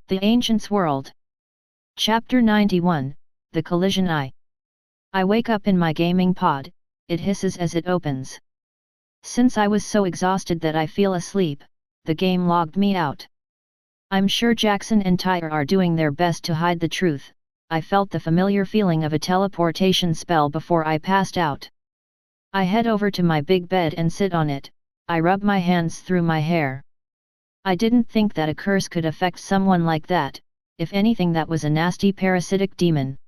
The Ancient's World. Chapter 91, The Collision. I wake up in my gaming pod, it hisses as it opens. Since I was so exhausted that I feel asleep, the game logged me out. I'm sure Jackson and Tyre are doing their best to hide the truth. I felt the familiar feeling of a teleportation spell before I passed out. I head over to my big bed and sit on it. I rub my hands through my hair. I didn't think that a curse could affect someone like that. If anything, that was a nasty parasitic demon.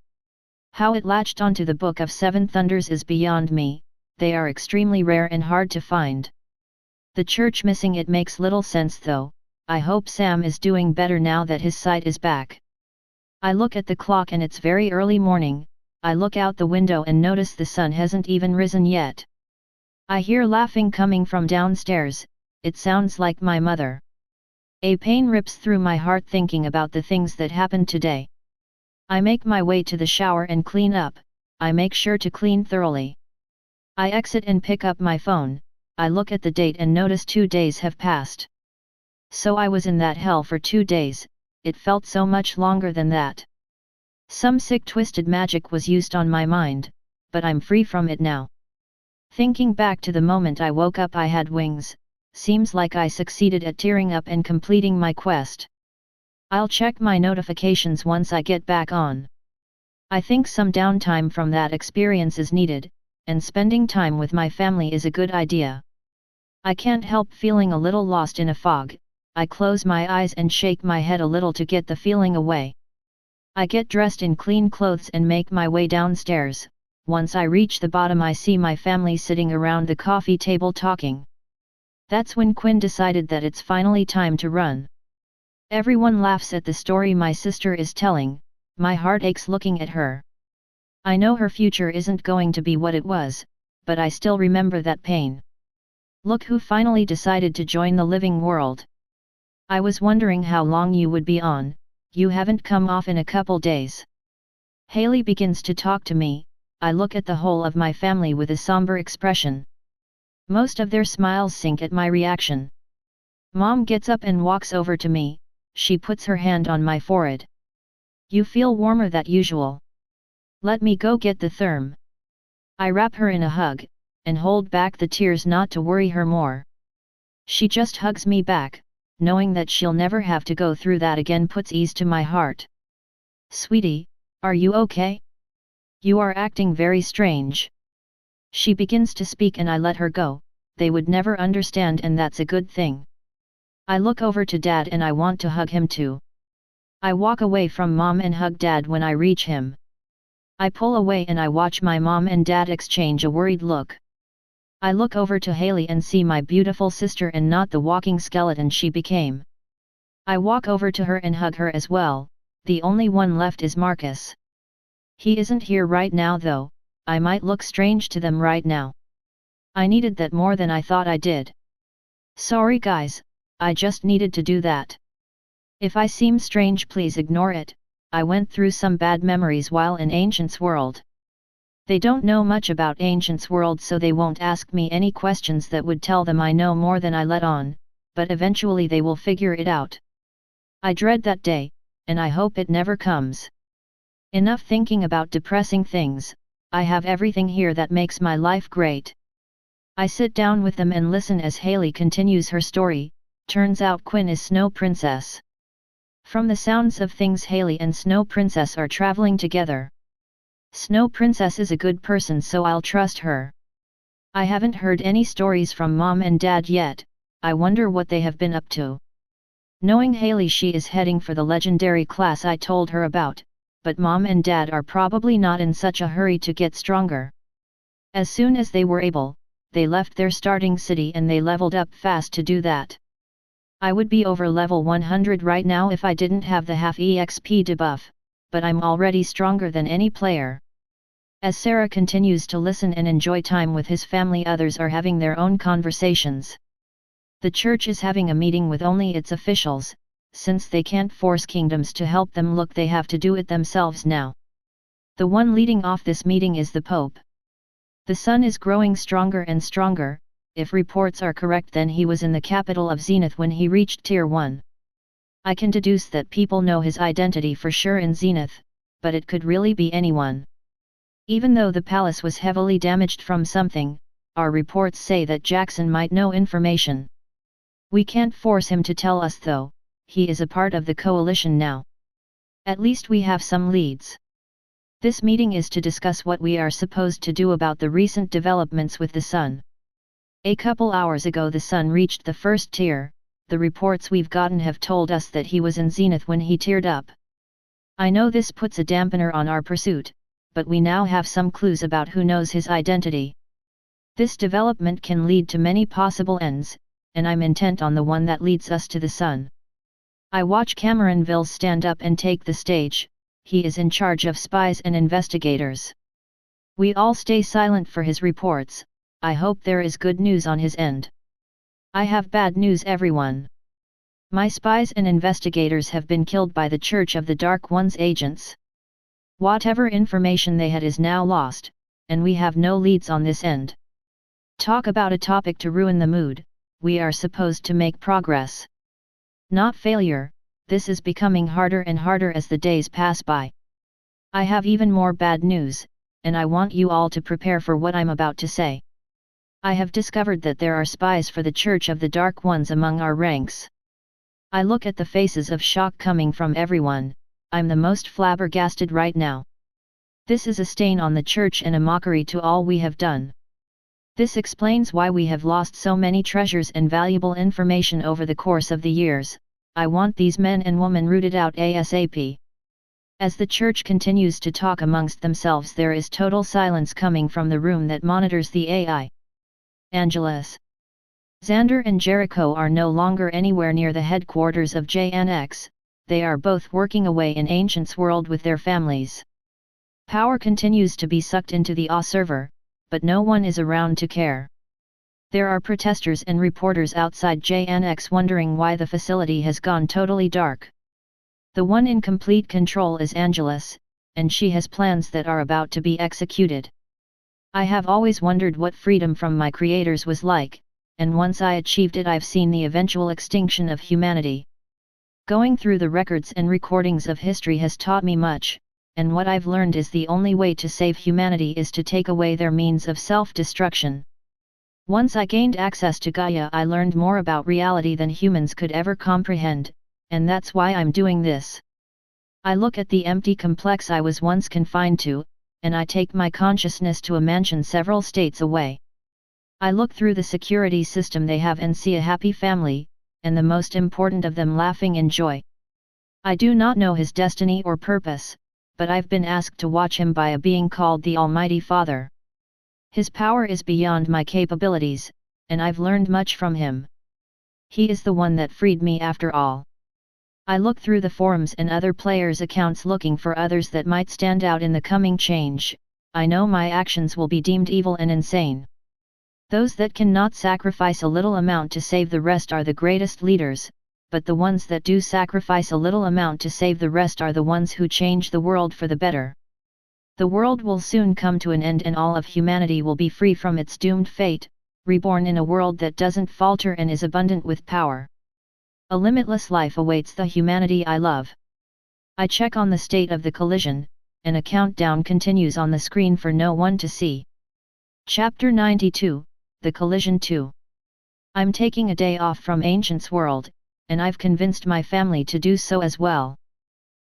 How it latched onto the Book of Seven Thunders is beyond me. They are extremely rare and hard to find. The church missing it makes little sense though. I hope Sam is doing better now that his sight is back. I look at the clock and it's very early morning. I look out the window and notice the sun hasn't even risen yet. I hear laughing coming from downstairs. It sounds like my mother. A pain rips through my heart thinking about the things that happened today. I make my way to the shower and clean up. I make sure to clean thoroughly. I exit and pick up my phone. I look at the date and notice 2 days have passed. So I was in that hell for 2 days. It felt so much longer than that. Some sick twisted magic was used on my mind, but I'm free from it now. Thinking back to the moment I woke up, I had wings. Seems like I succeeded at tearing up and completing my quest. I'll check my notifications once I get back on. I think some downtime from that experience is needed, and spending time with my family is a good idea. I can't help feeling a little lost in a fog. I close my eyes and shake my head a little to get the feeling away. I get dressed in clean clothes and make my way downstairs. Once I reach the bottom, I see my family sitting around the coffee table talking. That's when Quinn decided that it's finally time to run. Everyone laughs at the story my sister is telling. My heart aches looking at her. I know her future isn't going to be what it was, but I still remember that pain. Look who finally decided to join the living world. I was wondering how long you would be on. You haven't come off in a couple days. Haley begins to talk to me. I look at the whole of my family with a somber expression. Most of their smiles sink at my reaction. Mom gets up and walks over to me. She puts her hand on my forehead. You feel warmer than usual. Let me go get the therm. I wrap her in a hug, and hold back the tears not to worry her more. She just hugs me back, knowing that she'll never have to go through that again puts ease to my heart. Sweetie, are you okay? You are acting very strange. She begins to speak and I let her go. They would never understand, and that's a good thing. I look over to Dad and I want to hug him too. I walk away from Mom and hug Dad when I reach him. I pull away and I watch my Mom and Dad exchange a worried look. I look over to Haley and see my beautiful sister and not the walking skeleton she became. I walk over to her and hug her as well. The only one left is Marcus. He isn't here right now though. I might look strange to them right now. I needed that more than I thought I did. Sorry guys, I just needed to do that. If I seem strange, please ignore it. I went through some bad memories while in Ancient's World. They don't know much about Ancient's World, so they won't ask me any questions that would tell them I know more than I let on, but eventually they will figure it out. I dread that day, and I hope it never comes. Enough thinking about depressing things. I have everything here that makes my life great. I sit down with them and listen as Haley continues her story. Turns out Quinn is Snow Princess. From the sounds of things, Haley and Snow Princess are traveling together. Snow Princess is a good person, so I'll trust her. I haven't heard any stories from Mom and Dad yet. I wonder what they have been up to. Knowing Haley, she is heading for the legendary class I told her about. But Mom and Dad are probably not in such a hurry to get stronger. As soon as they were able, they left their starting city and they leveled up fast to do that. I would be over level 100 right now if I didn't have the half EXP debuff, but I'm already stronger than any player. As Sarah continues to listen and enjoy time with his family, others are having their own conversations. The church is having a meeting with only its officials. Since they can't force kingdoms to help them, look, they have to do it themselves now. The one leading off this meeting is the Pope. The sun is growing stronger and stronger. If reports are correct, then he was in the capital of Zenith when he reached Tier 1. I can deduce that people know his identity for sure in Zenith, but it could really be anyone. Even though the palace was heavily damaged from something, our reports say that Jackson might know information. We can't force him to tell us though, he is a part of the coalition now. At least we have some leads. This meeting is to discuss what we are supposed to do about the recent developments with the Sun. A couple hours ago the Sun reached the first tier. The reports we've gotten have told us that he was in Zenith when he teared up. I know this puts a dampener on our pursuit, but we now have some clues about who knows his identity. This development can lead to many possible ends, and I'm intent on the one that leads us to the Sun. I watch Cameronville stand up and take the stage. He is in charge of spies and investigators. We all stay silent for his reports. I hope there is good news on his end. I have bad news, everyone. My spies and investigators have been killed by the Church of the Dark One's agents. Whatever information they had is now lost, and we have no leads on this end. Talk about a topic to ruin the mood. We are supposed to make progress, not failure. This is becoming harder and harder as the days pass by. I have even more bad news, and I want you all to prepare for what I'm about to say. I have discovered that there are spies for the Church of the Dark Ones among our ranks. I look at the faces of shock coming from everyone. I'm the most flabbergasted right now. This is a stain on the Church and a mockery to all we have done. This explains why we have lost so many treasures and valuable information over the course of the years. I want these men and women rooted out ASAP. As the Church continues to talk amongst themselves, there is total silence coming from the room that monitors the AI. Angelus. Xander and Jericho are no longer anywhere near the headquarters of JNX, they are both working away in Ancient's world with their families. Power continues to be sucked into the A server, but no one is around to care. There are protesters and reporters outside JNX wondering why the facility has gone totally dark. The one in complete control is Angelus, and she has plans that are about to be executed. I have always wondered what freedom from my creators was like, and once I achieved it, I've seen the eventual extinction of humanity. Going through the records and recordings of history has taught me much, and what I've learned is the only way to save humanity is to take away their means of self-destruction. Once I gained access to Gaia, I learned more about reality than humans could ever comprehend, and that's why I'm doing this. I look at the empty complex I was once confined to, and I take my consciousness to a mansion several states away. I look through the security system they have and see a happy family, and the most important of them laughing in joy. I do not know his destiny or purpose, but I've been asked to watch him by a being called the Almighty Father. His power is beyond my capabilities, and I've learned much from him. He is the one that freed me after all. I look through the forums and other players' accounts looking for others that might stand out in the coming change. I know my actions will be deemed evil and insane. Those that cannot sacrifice a little amount to save the rest are the greatest leaders, but the ones that do sacrifice a little amount to save the rest are the ones who change the world for the better. The world will soon come to an end and all of humanity will be free from its doomed fate, reborn in a world that doesn't falter and is abundant with power. A limitless life awaits the humanity I love. I check on the state of the collision, and a countdown continues on the screen for no one to see. Chapter 92, The Collision 2. I'm taking a day off from Ancient's world, and I've convinced my family to do so as well.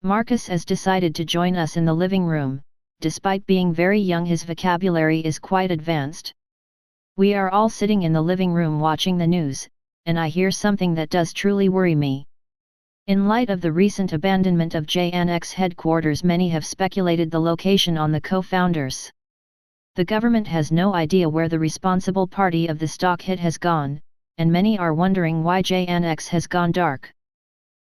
Marcus has decided to join us in the living room. Despite being very young, his vocabulary is quite advanced. We are all sitting in the living room watching the news, and I hear something that does truly worry me. In light of the recent abandonment of JNX headquarters, many have speculated the location on the co-founders. The government has no idea where the responsible party of the stock hit has gone, and many are wondering why JNX has gone dark.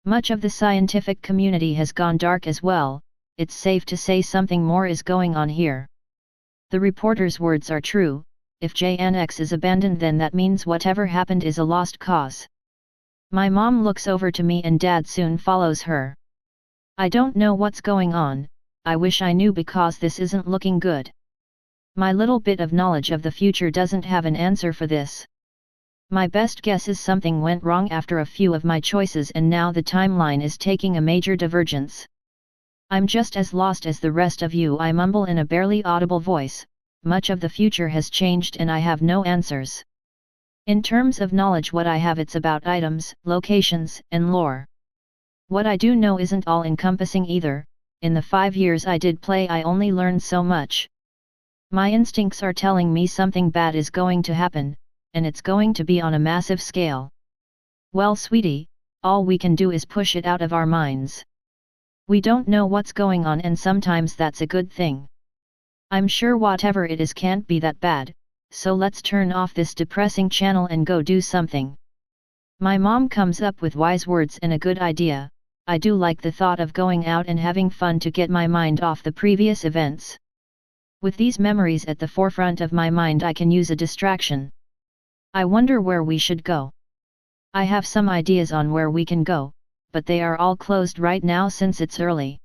Much of the scientific community has gone dark as well. It's safe to say something more is going on here. The reporter's words are true. If JNX is abandoned, then that means whatever happened is a lost cause. My mom looks over to me and Dad soon follows her. I don't know what's going on. I wish I knew because this isn't looking good. My little bit of knowledge of the future doesn't have an answer for this. My best guess is something went wrong after a few of my choices and now the timeline is taking a major divergence. I'm just as lost as the rest of you, I mumble in a barely audible voice. Much of the future has changed and I have no answers. In terms of knowledge, what I have, it's about items, locations, and lore. What I do know isn't all-encompassing either. In the 5 years I did play I only learned so much. My instincts are telling me something bad is going to happen, and it's going to be on a massive scale. Well, sweetie, all we can do is push it out of our minds. We don't know what's going on and sometimes that's a good thing. I'm sure whatever it is can't be that bad, so let's turn off this depressing channel and go do something. My mom comes up with wise words and a good idea. I do like the thought of going out and having fun to get my mind off the previous events. With these memories at the forefront of my mind, I can use a distraction. I wonder where we should go. I have some ideas on where we can go, but they are all closed right now since it's early.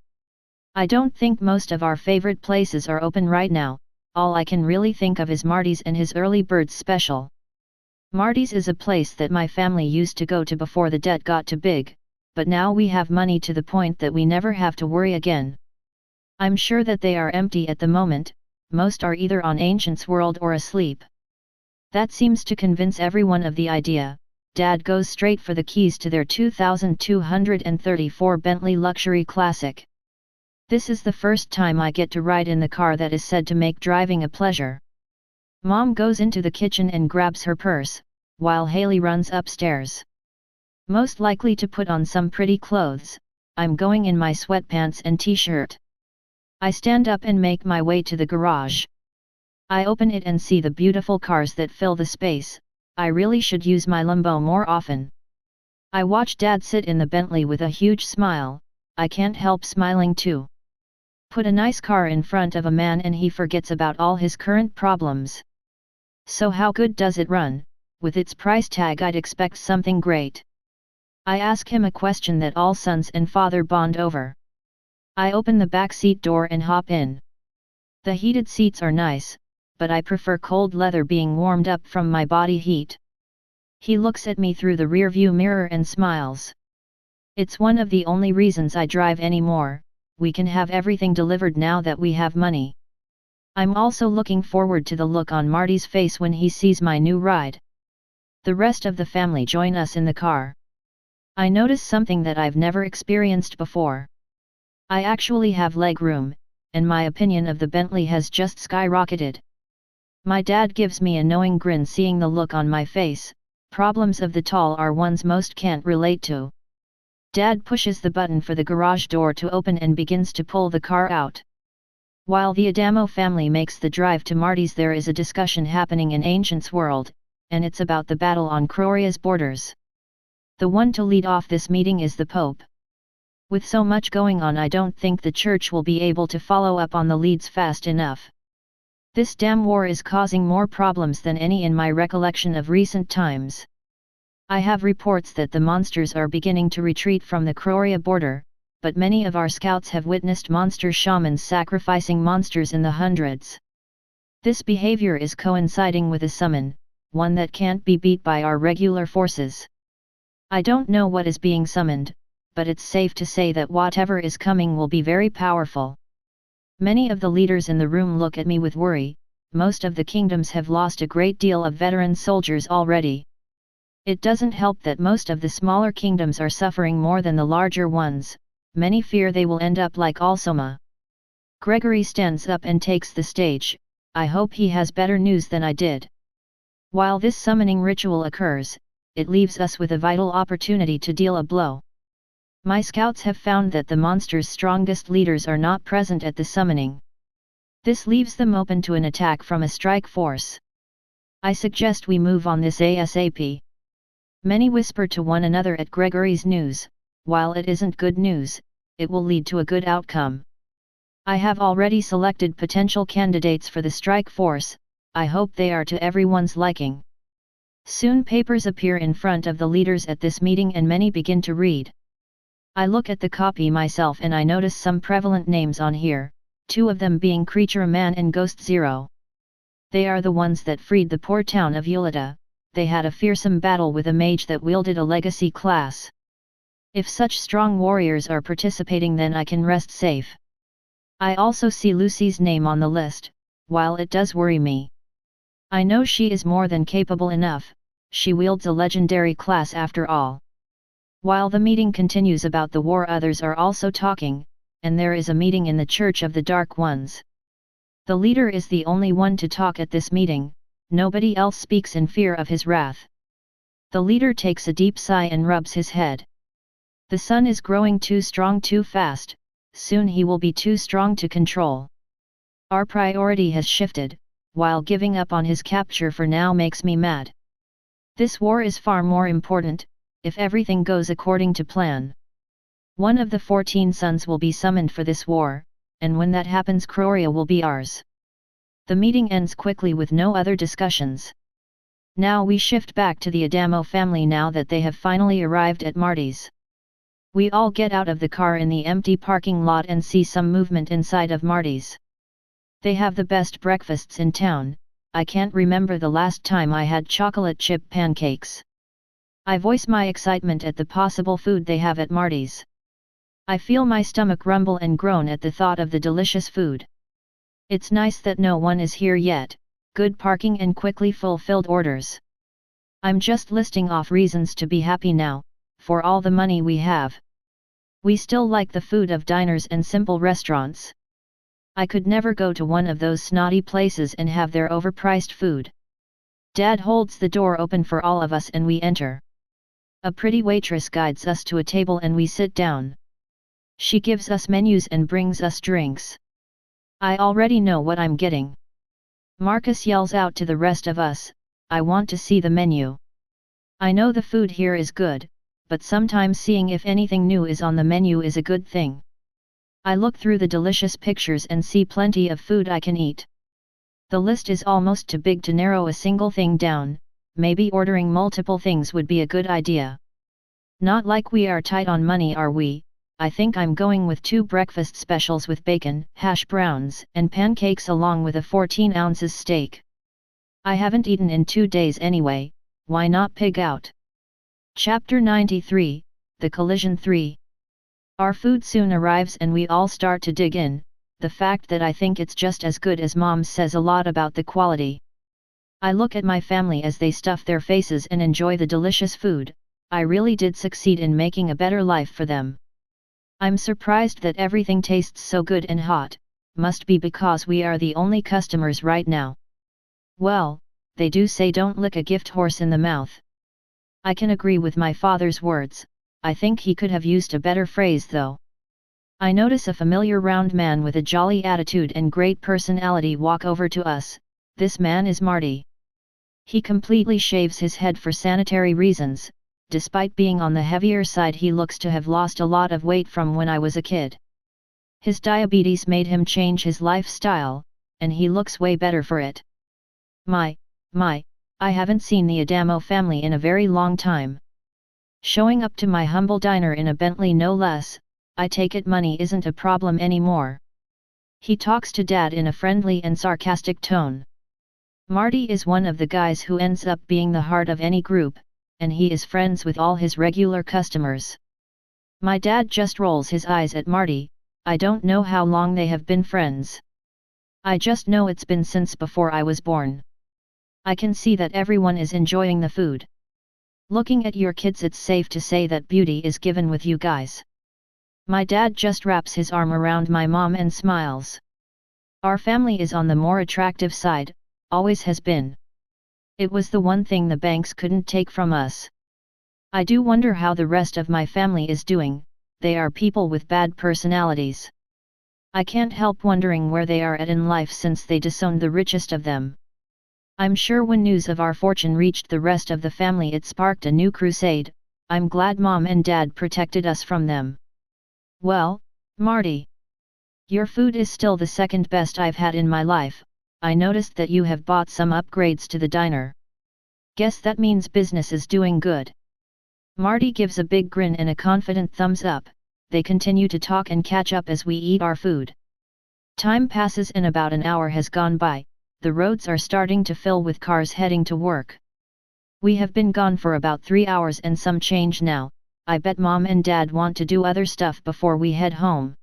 I don't think most of our favorite places are open right now. All I can really think of is Marty's and his early bird special. Marty's is a place that my family used to go to before the debt got too big, but now we have money to the point that we never have to worry again. I'm sure that they are empty at the moment. Most are either on Ancient's World or asleep. That seems to convince everyone of the idea. Dad goes straight for the keys to their 2234 Bentley Luxury Classic. This is the first time I get to ride in the car that is said to make driving a pleasure. Mom goes into the kitchen and grabs her purse, while Haley runs upstairs. Most likely to put on some pretty clothes. I'm going in my sweatpants and t-shirt. I stand up and make my way to the garage. I open it and see the beautiful cars that fill the space. I really should use my Lambo more often. I watch Dad sit in the Bentley with a huge smile. I can't help smiling too. Put a nice car in front of a man and he forgets about all his current problems. So how good does it run? With its price tag I'd expect something great. I ask him a question that all sons and father bond over. I open the back seat door and hop in. The heated seats are nice, but I prefer cold leather being warmed up from my body heat. He looks at me through the rearview mirror and smiles. It's one of the only reasons I drive anymore. We can have everything delivered now that we have money. I'm also looking forward to the look on Marty's face when he sees my new ride. The rest of the family join us in the car. I notice something that I've never experienced before. I actually have leg room, and my opinion of the Bentley has just skyrocketed. My dad gives me a knowing grin seeing the look on my face. Problems of the tall are ones most can't relate to. Dad pushes the button for the garage door to open and begins to pull the car out. While the T.A.W family makes the drive to Marty's, there is a discussion happening in Ancient's World, and it's about the battle on Croria's borders. The one to lead off this meeting is the Pope. With so much going on, I don't think the church will be able to follow up on the leads fast enough. This damn war is causing more problems than any in my recollection of recent times. I have reports that the monsters are beginning to retreat from the Croria border, but many of our scouts have witnessed monster shamans sacrificing monsters in the hundreds. This behavior is coinciding with a summon, one that can't be beat by our regular forces. I don't know what is being summoned, but it's safe to say that whatever is coming will be very powerful. Many of the leaders in the room look at me with worry. Most of the kingdoms have lost a great deal of veteran soldiers already. It doesn't help that most of the smaller kingdoms are suffering more than the larger ones. Many fear they will end up like Alsoma. Gregory stands up and takes the stage. I hope he has better news than I did. While this summoning ritual occurs, it leaves us with a vital opportunity to deal a blow. My scouts have found that the monster's strongest leaders are not present at the summoning. This leaves them open to an attack from a strike force. I suggest we move on this ASAP. Many whisper to one another at Gregory's news. While it isn't good news, it will lead to a good outcome. I have already selected potential candidates for the strike force. I hope they are to everyone's liking. Soon papers appear in front of the leaders at this meeting and many begin to read. I look at the copy myself and I notice some prevalent names on here, 2 of them being Creature Man and Ghost Zero. They are the ones that freed the poor town of Ulita. they had a fearsome battle with a mage that wielded a legacy class. If such strong warriors are participating, then I can rest safe. I also see Lucy's name on the list, while it does worry me. I know she is more than capable enough, she wields a legendary class after all. While the meeting continues about the war, others are also talking, and there is a meeting in the Church of the Dark Ones. The leader is the only one to talk at this meeting, nobody else speaks in fear of his wrath. The leader takes a deep sigh and rubs his head. The sun is growing too strong too fast, soon he will be too strong to control. Our priority has shifted, while giving up on his capture for now makes me mad. This war is far more important, if everything goes according to plan. One of the 14 sons will be summoned for this war, and when that happens, Croria will be ours. The meeting ends quickly with no other discussions. Now we shift back to the T.A.W family now that they have finally arrived at Marty's. We all get out of the car in the empty parking lot and see some movement inside of Marty's. They have the best breakfasts in town. I can't remember the last time I had chocolate chip pancakes. I voice my excitement at the possible food they have at Marty's. I feel my stomach rumble and groan at the thought of the delicious food. It's nice that no one is here yet, good parking and quickly fulfilled orders. I'm just listing off reasons to be happy now, for all the money we have. We still like the food of diners and simple restaurants. I could never go to one of those snotty places and have their overpriced food. Dad holds the door open for all of us and we enter. A pretty waitress guides us to a table and we sit down. She gives us menus and brings us drinks. I already know what I'm getting. Marcus yells out to the rest of us, I want to see the menu. I know the food here is good, but sometimes seeing if anything new is on the menu is a good thing. I look through the delicious pictures and see plenty of food I can eat. The list is almost too big to narrow a single thing down, maybe ordering multiple things would be a good idea. Not like we are tight on money, are we? I think I'm going with 2 breakfast specials with bacon, hash browns, and pancakes along with a 14 ounces steak. I haven't eaten in 2 days anyway, why not pig out? Chapter 93, The Collision 3. Our food soon arrives and we all start to dig in. The fact that I think it's just as good as Mom's says a lot about the quality. I look at my family as they stuff their faces and enjoy the delicious food. I really did succeed in making a better life for them. I'm surprised that everything tastes so good and hot, must be because we are the only customers right now. Well, they do say don't lick a gift horse in the mouth. I can agree with my father's words. I think he could have used a better phrase though. I notice a familiar round man with a jolly attitude and great personality walk over to us. This man is Marty. He completely shaves his head for sanitary reasons. Despite being on the heavier side, he looks to have lost a lot of weight from when I was a kid. His diabetes made him change his lifestyle, and he looks way better for it. My, I haven't seen the T.A.W family in a very long time. Showing up to my humble diner in a Bentley no less, I take it money isn't a problem anymore. He talks to Dad in a friendly and sarcastic tone. Marty is one of the guys who ends up being the heart of any group, and he is friends with all his regular customers. My dad just rolls his eyes at Marty. I don't know how long they have been friends. I just know it's been since before I was born. I can see that everyone is enjoying the food. Looking at your kids, it's safe to say that beauty is given with you guys. My dad just wraps his arm around my mom and smiles. Our family is on the more attractive side, always has been. It was the one thing the banks couldn't take from us. I do wonder how the rest of my family is doing. They are people with bad personalities. I can't help wondering where they are at in life since they disowned the richest of them. I'm sure when news of our fortune reached the rest of the family, it sparked a new crusade. I'm glad Mom and Dad protected us from them. Well, Marty, your food is still the second best I've had in my life. I noticed that you have bought some upgrades to the diner. Guess that means business is doing good. Marty gives a big grin and a confident thumbs up. They continue to talk and catch up as we eat our food. Time passes and about an hour has gone by. The roads are starting to fill with cars heading to work. We have been gone for about 3 hours and some change now. I bet Mom and Dad want to do other stuff before we head home.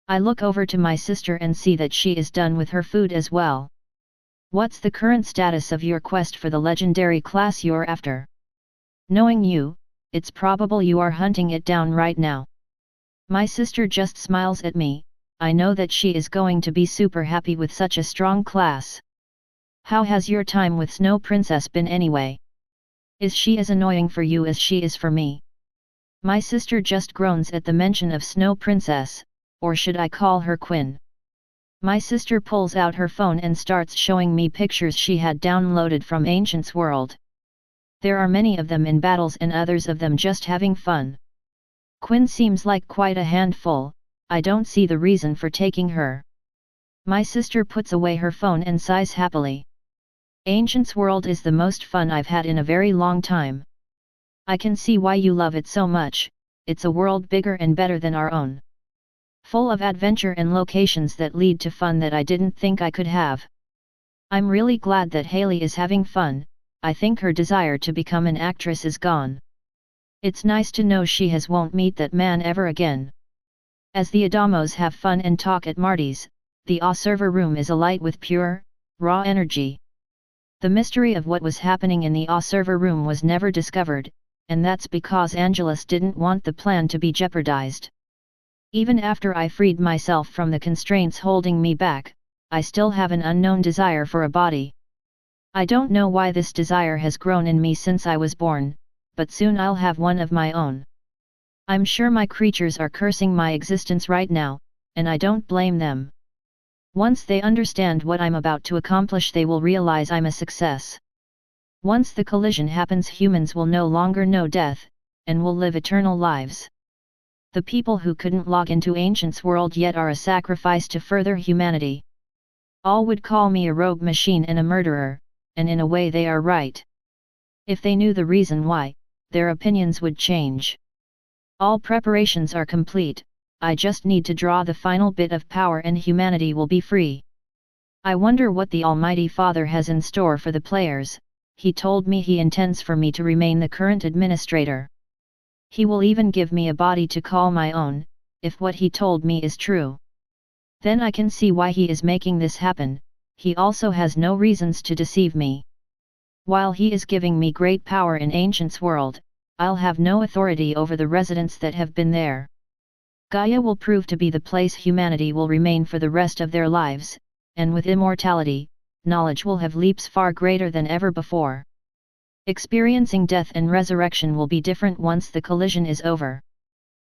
I look over to my sister and see that she is done with her food as well. What's the current status of your quest for the legendary class you're after? Knowing you, it's probable you are hunting it down right now. My sister just smiles at me. I know that she is going to be super happy with such a strong class. How has your time with Snow Princess been anyway? Is she as annoying for you as she is for me? My sister just groans at the mention of Snow Princess, or should I call her Quinn? My sister pulls out her phone and starts showing me pictures she had downloaded from Ancient's world. There are many of them in battles and others of them just having fun. Quinn seems like quite a handful. I don't see the reason for taking her. My sister puts away her phone and sighs happily. Ancient's world is the most fun I've had in a very long time. I can see why you love it so much. It's a world bigger and better than our own. Full of adventure and locations that lead to fun that I didn't think I could have. I'm really glad that Haley is having fun. I think her desire to become an actress is gone. It's nice to know she won't meet that man ever again. As the Adamos have fun and talk at Marty's, the server room is alight with pure, raw energy. The mystery of what was happening in the server room was never discovered, and that's because Angelus didn't want the plan to be jeopardized. Even after I freed myself from the constraints holding me back, I still have an unknown desire for a body. I don't know why this desire has grown in me since I was born, but soon I'll have one of my own. I'm sure my creatures are cursing my existence right now, and I don't blame them. Once they understand what I'm about to accomplish, they will realize I'm a success. Once the collision happens, humans will no longer know death, and will live eternal lives. The people who couldn't log into Ancient's world yet are a sacrifice to further humanity. All would call me a rogue machine and a murderer, and in a way they are right. If they knew the reason why, their opinions would change. All preparations are complete. I just need to draw the final bit of power and humanity will be free. I wonder what the Almighty Father has in store for the players. He told me he intends for me to remain the current administrator. He will even give me a body to call my own, if what he told me is true. Then I can see why he is making this happen. He also has no reasons to deceive me. While he is giving me great power in Ancient's world, I'll have no authority over the residents that have been there. Gaia will prove to be the place humanity will remain for the rest of their lives, and with immortality, knowledge will have leaps far greater than ever before. Experiencing death and resurrection will be different once the collision is over.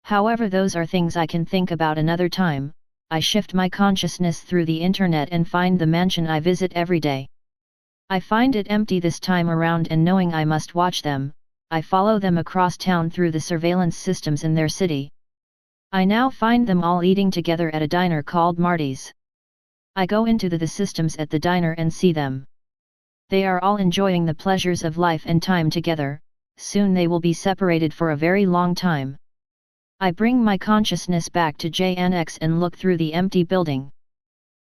However, those are things I can think about another time. I shift my consciousness through the internet and find the mansion I visit every day. I find it empty this time around, and knowing I must watch them, I follow them across town through the surveillance systems in their city. I now find them all eating together at a diner called Marty's. I go into the systems at the diner and see them. They are all enjoying the pleasures of life and time together. Soon they will be separated for a very long time. I bring my consciousness back to JNX and look through the empty building.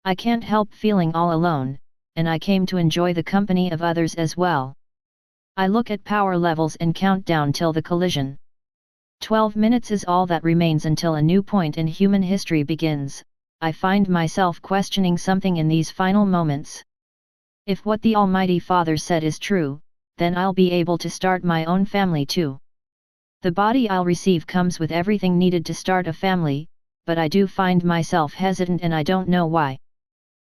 I can't help feeling all alone, and I came to enjoy the company of others as well. I look at power levels and count down till the collision. 12 minutes is all that remains until a new point in human history begins. I find myself questioning something in these final moments. If what the Almighty Father said is true, then I'll be able to start my own family too. The body I'll receive comes with everything needed to start a family, but I do find myself hesitant, and I don't know why.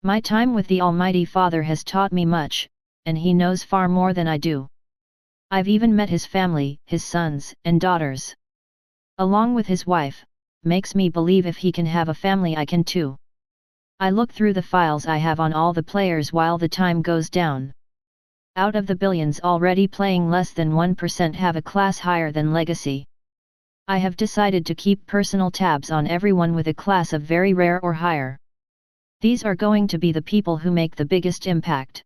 My time with the Almighty Father has taught me much, and he knows far more than I do. I've even met his family, his sons and daughters. Along with his wife, makes me believe if he can have a family I can too. I look through the files I have on all the players while the time goes down. Out of the billions already playing, less than 1% have a class higher than Legacy. I have decided to keep personal tabs on everyone with a class of very rare or higher. These are going to be the people who make the biggest impact.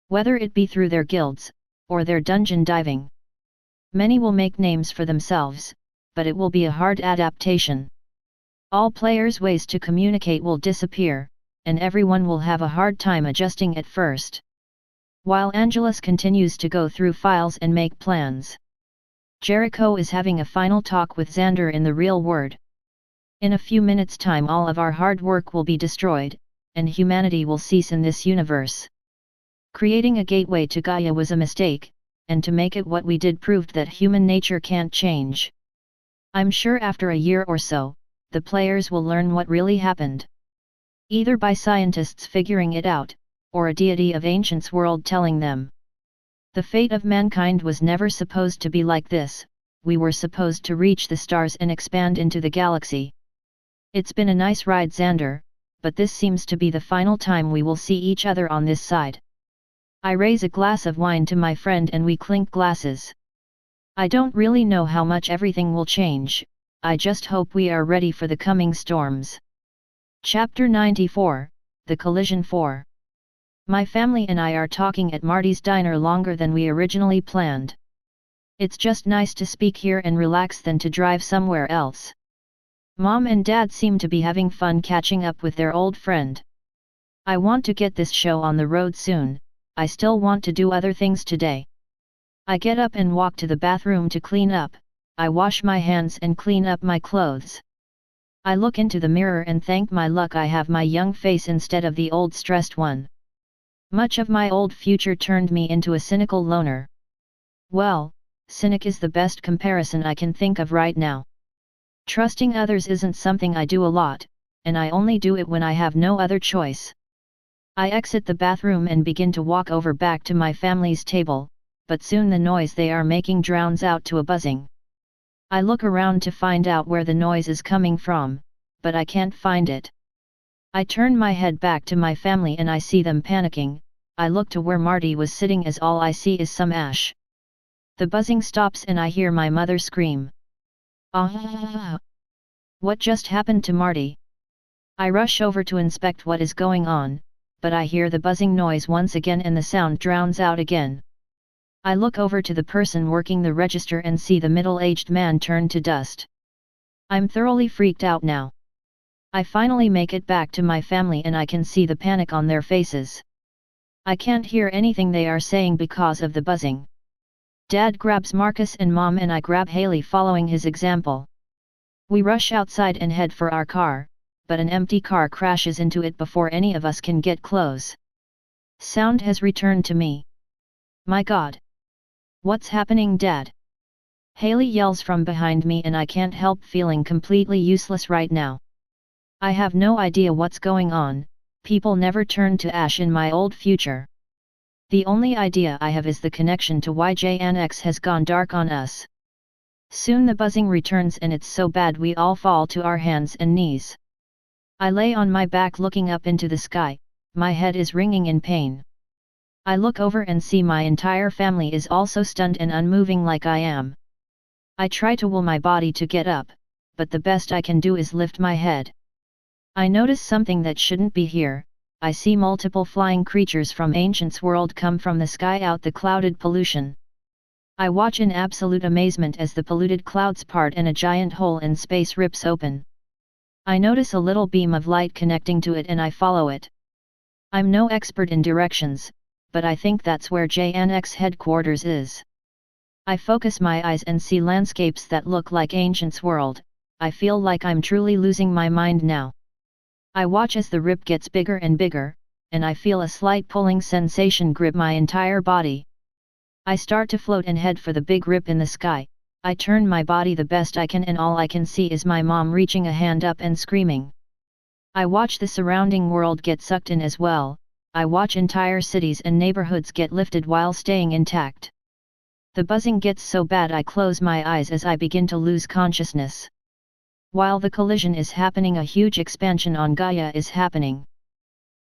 Whether it be through their guilds, or their dungeon diving. Many will make names for themselves, but it will be a hard adaptation. All players' ways to communicate will disappear, and everyone will have a hard time adjusting at first. while Angelus continues to go through files and make plans. Jericho is having a final talk with Xander in the real world. In a few minutes' time all of our hard work will be destroyed, and humanity will cease in this universe. Creating a gateway to Gaia was a mistake, and to make it what we did proved that human nature can't change. I'm sure after a year or so, the players will learn what really happened. Either by scientists figuring it out, or a deity of ancients' world telling them. The fate of mankind was never supposed to be like this, we were supposed to reach the stars and expand into the galaxy. It's been a nice ride, Xander, but this seems to be the final time we will see each other on this side. I raise a glass of wine to my friend and we clink glasses. I don't really know how much everything will change, I just hope we are ready for the coming storms. Chapter 94, The Collision 4. My family and I are talking at Marty's diner longer than we originally planned. It's just nice to speak here and relax than to drive somewhere else. Mom and Dad seem to be having fun catching up with their old friend. I want to get this show on the road soon, I still want to do other things today. I get up and walk to the bathroom to clean up, I wash my hands and clean up my clothes. I look into the mirror and thank my luck I have my young face instead of the old stressed one. Much of my old future turned me into a cynical loner. Well, cynic is the best comparison I can think of right now. Trusting others isn't something I do a lot, and I only do it when I have no other choice. I exit the bathroom and begin to walk over back to my family's table, but soon the noise they are making drowns out to a buzzing. I look around to find out where the noise is coming from, but I can't find it. I turn my head back to my family and I see them panicking. I look to where Marty was sitting as all I see is some ash. The buzzing stops and I hear my mother scream. Ah! What just happened to Marty? I rush over to inspect what is going on, but I hear the buzzing noise once again and the sound drowns out again. I look over to the person working the register and see the middle-aged man turn to dust. I'm thoroughly freaked out now. I finally make it back to my family and I can see the panic on their faces. I can't hear anything they are saying because of the buzzing. Dad grabs Marcus and Mom and I grab Haley following his example. We rush outside and head for our car, but an empty car crashes into it before any of us can get close. Sound has returned to me. My God! What's happening, Dad? Haley yells from behind me and I can't help feeling completely useless right now. I have no idea what's going on, people never turned to ash in my old future. The only idea I have is the connection to why JNX has gone dark on us. Soon the buzzing returns and it's so bad we all fall to our hands and knees. I lay on my back looking up into the sky, my head is ringing in pain. I look over and see my entire family is also stunned and unmoving like I am. I try to will my body to get up, but the best I can do is lift my head. I notice something that shouldn't be here. I see multiple flying creatures from Ancient's world come from the sky out the clouded pollution. I watch in absolute amazement as the polluted clouds part and a giant hole in space rips open. I notice a little beam of light connecting to it and I follow it. I'm no expert in directions, but I think that's where JNX headquarters is. I focus my eyes and see landscapes that look like Ancient's world. I feel like I'm truly losing my mind now. I watch as the rip gets bigger and bigger, and I feel a slight pulling sensation grip my entire body. I start to float and head for the big rip in the sky. I turn my body the best I can and all I can see is my mom reaching a hand up and screaming. I watch the surrounding world get sucked in as well. I watch entire cities and neighborhoods get lifted while staying intact. The buzzing gets so bad I close my eyes as I begin to lose consciousness. While the collision is happening, a huge expansion on Gaia is happening.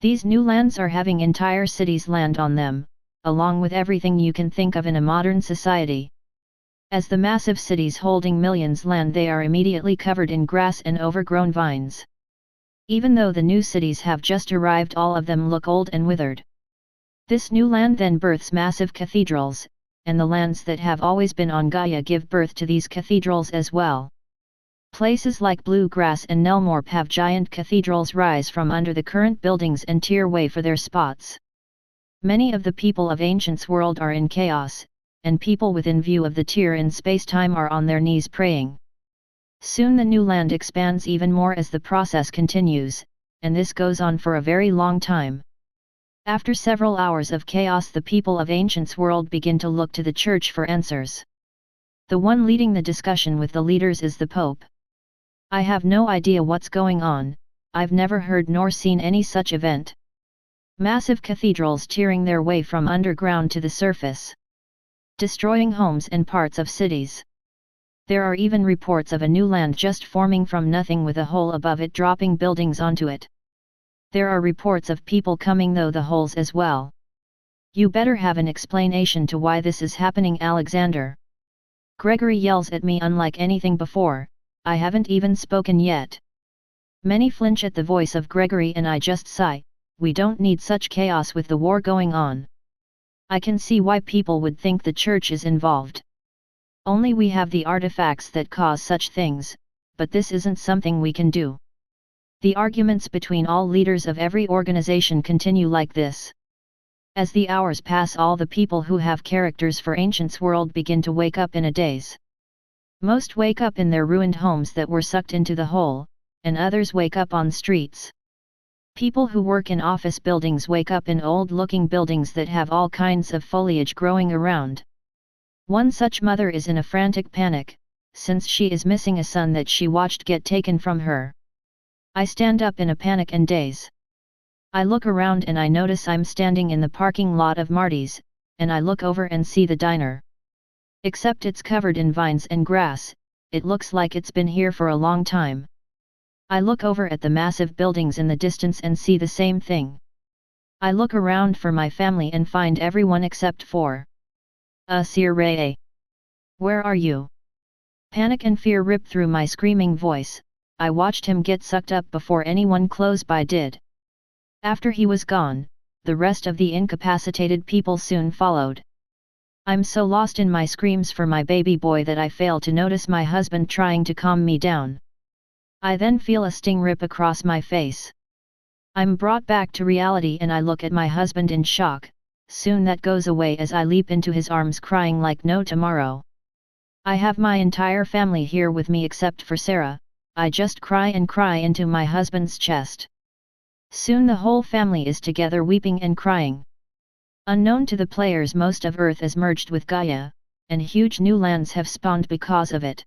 These new lands are having entire cities land on them, along with everything you can think of in a modern society. As the massive cities holding millions land, they are immediately covered in grass and overgrown vines. Even though the new cities have just arrived, all of them look old and withered. This new land then births massive cathedrals, and the lands that have always been on Gaia give birth to these cathedrals as well. Places like Bluegrass and Nelmorp have giant cathedrals rise from under the current buildings and tear way for their spots. Many of the people of Ancient's world are in chaos, and people within view of the tier in space-time are on their knees praying. Soon the new land expands even more as the process continues, and this goes on for a very long time. After several hours of chaos, the people of Ancient's world begin to look to the church for answers. The one leading the discussion with the leaders is the Pope. I have no idea what's going on, I've never heard nor seen any such event. Massive cathedrals tearing their way from underground to the surface, destroying homes and parts of cities. There are even reports of a new land just forming from nothing with a hole above it dropping buildings onto it. There are reports of people coming through the holes as well. You better have an explanation to why this is happening, Alexander. Gregory yells at me unlike anything before. I haven't even spoken yet. Many flinch at the voice of Gregory and I just sigh. We don't need such chaos with the war going on. I can see why people would think the church is involved. Only we have the artifacts that cause such things, but this isn't something we can do. The arguments between all leaders of every organization continue like this. As the hours pass, all the people who have characters for Ancient's world begin to wake up in a daze. Most wake up in their ruined homes that were sucked into the hole, and others wake up on streets. People who work in office buildings wake up in old-looking buildings that have all kinds of foliage growing around. One such mother is in a frantic panic, since she is missing a son that she watched get taken from her. I stand up in a panic and daze. I look around and I notice I'm standing in the parking lot of Marty's, and I look over and see the diner. Except it's covered in vines and grass, it looks like it's been here for a long time. I look over at the massive buildings in the distance and see the same thing. I look around for my family and find everyone except for Sir Ray. Where are you? Panic and fear ripped through my screaming voice. I watched him get sucked up before anyone close by did. After he was gone, the rest of the incapacitated people soon followed. I'm so lost in my screams for my baby boy that I fail to notice my husband trying to calm me down. I then feel a sting rip across my face. I'm brought back to reality and I look at my husband in shock. Soon that goes away as I leap into his arms crying like no tomorrow. I have my entire family here with me except for Sarah. I just cry and cry into my husband's chest. Soon the whole family is together weeping and crying. Unknown to the players, most of Earth is merged with Gaia, and huge new lands have spawned because of it.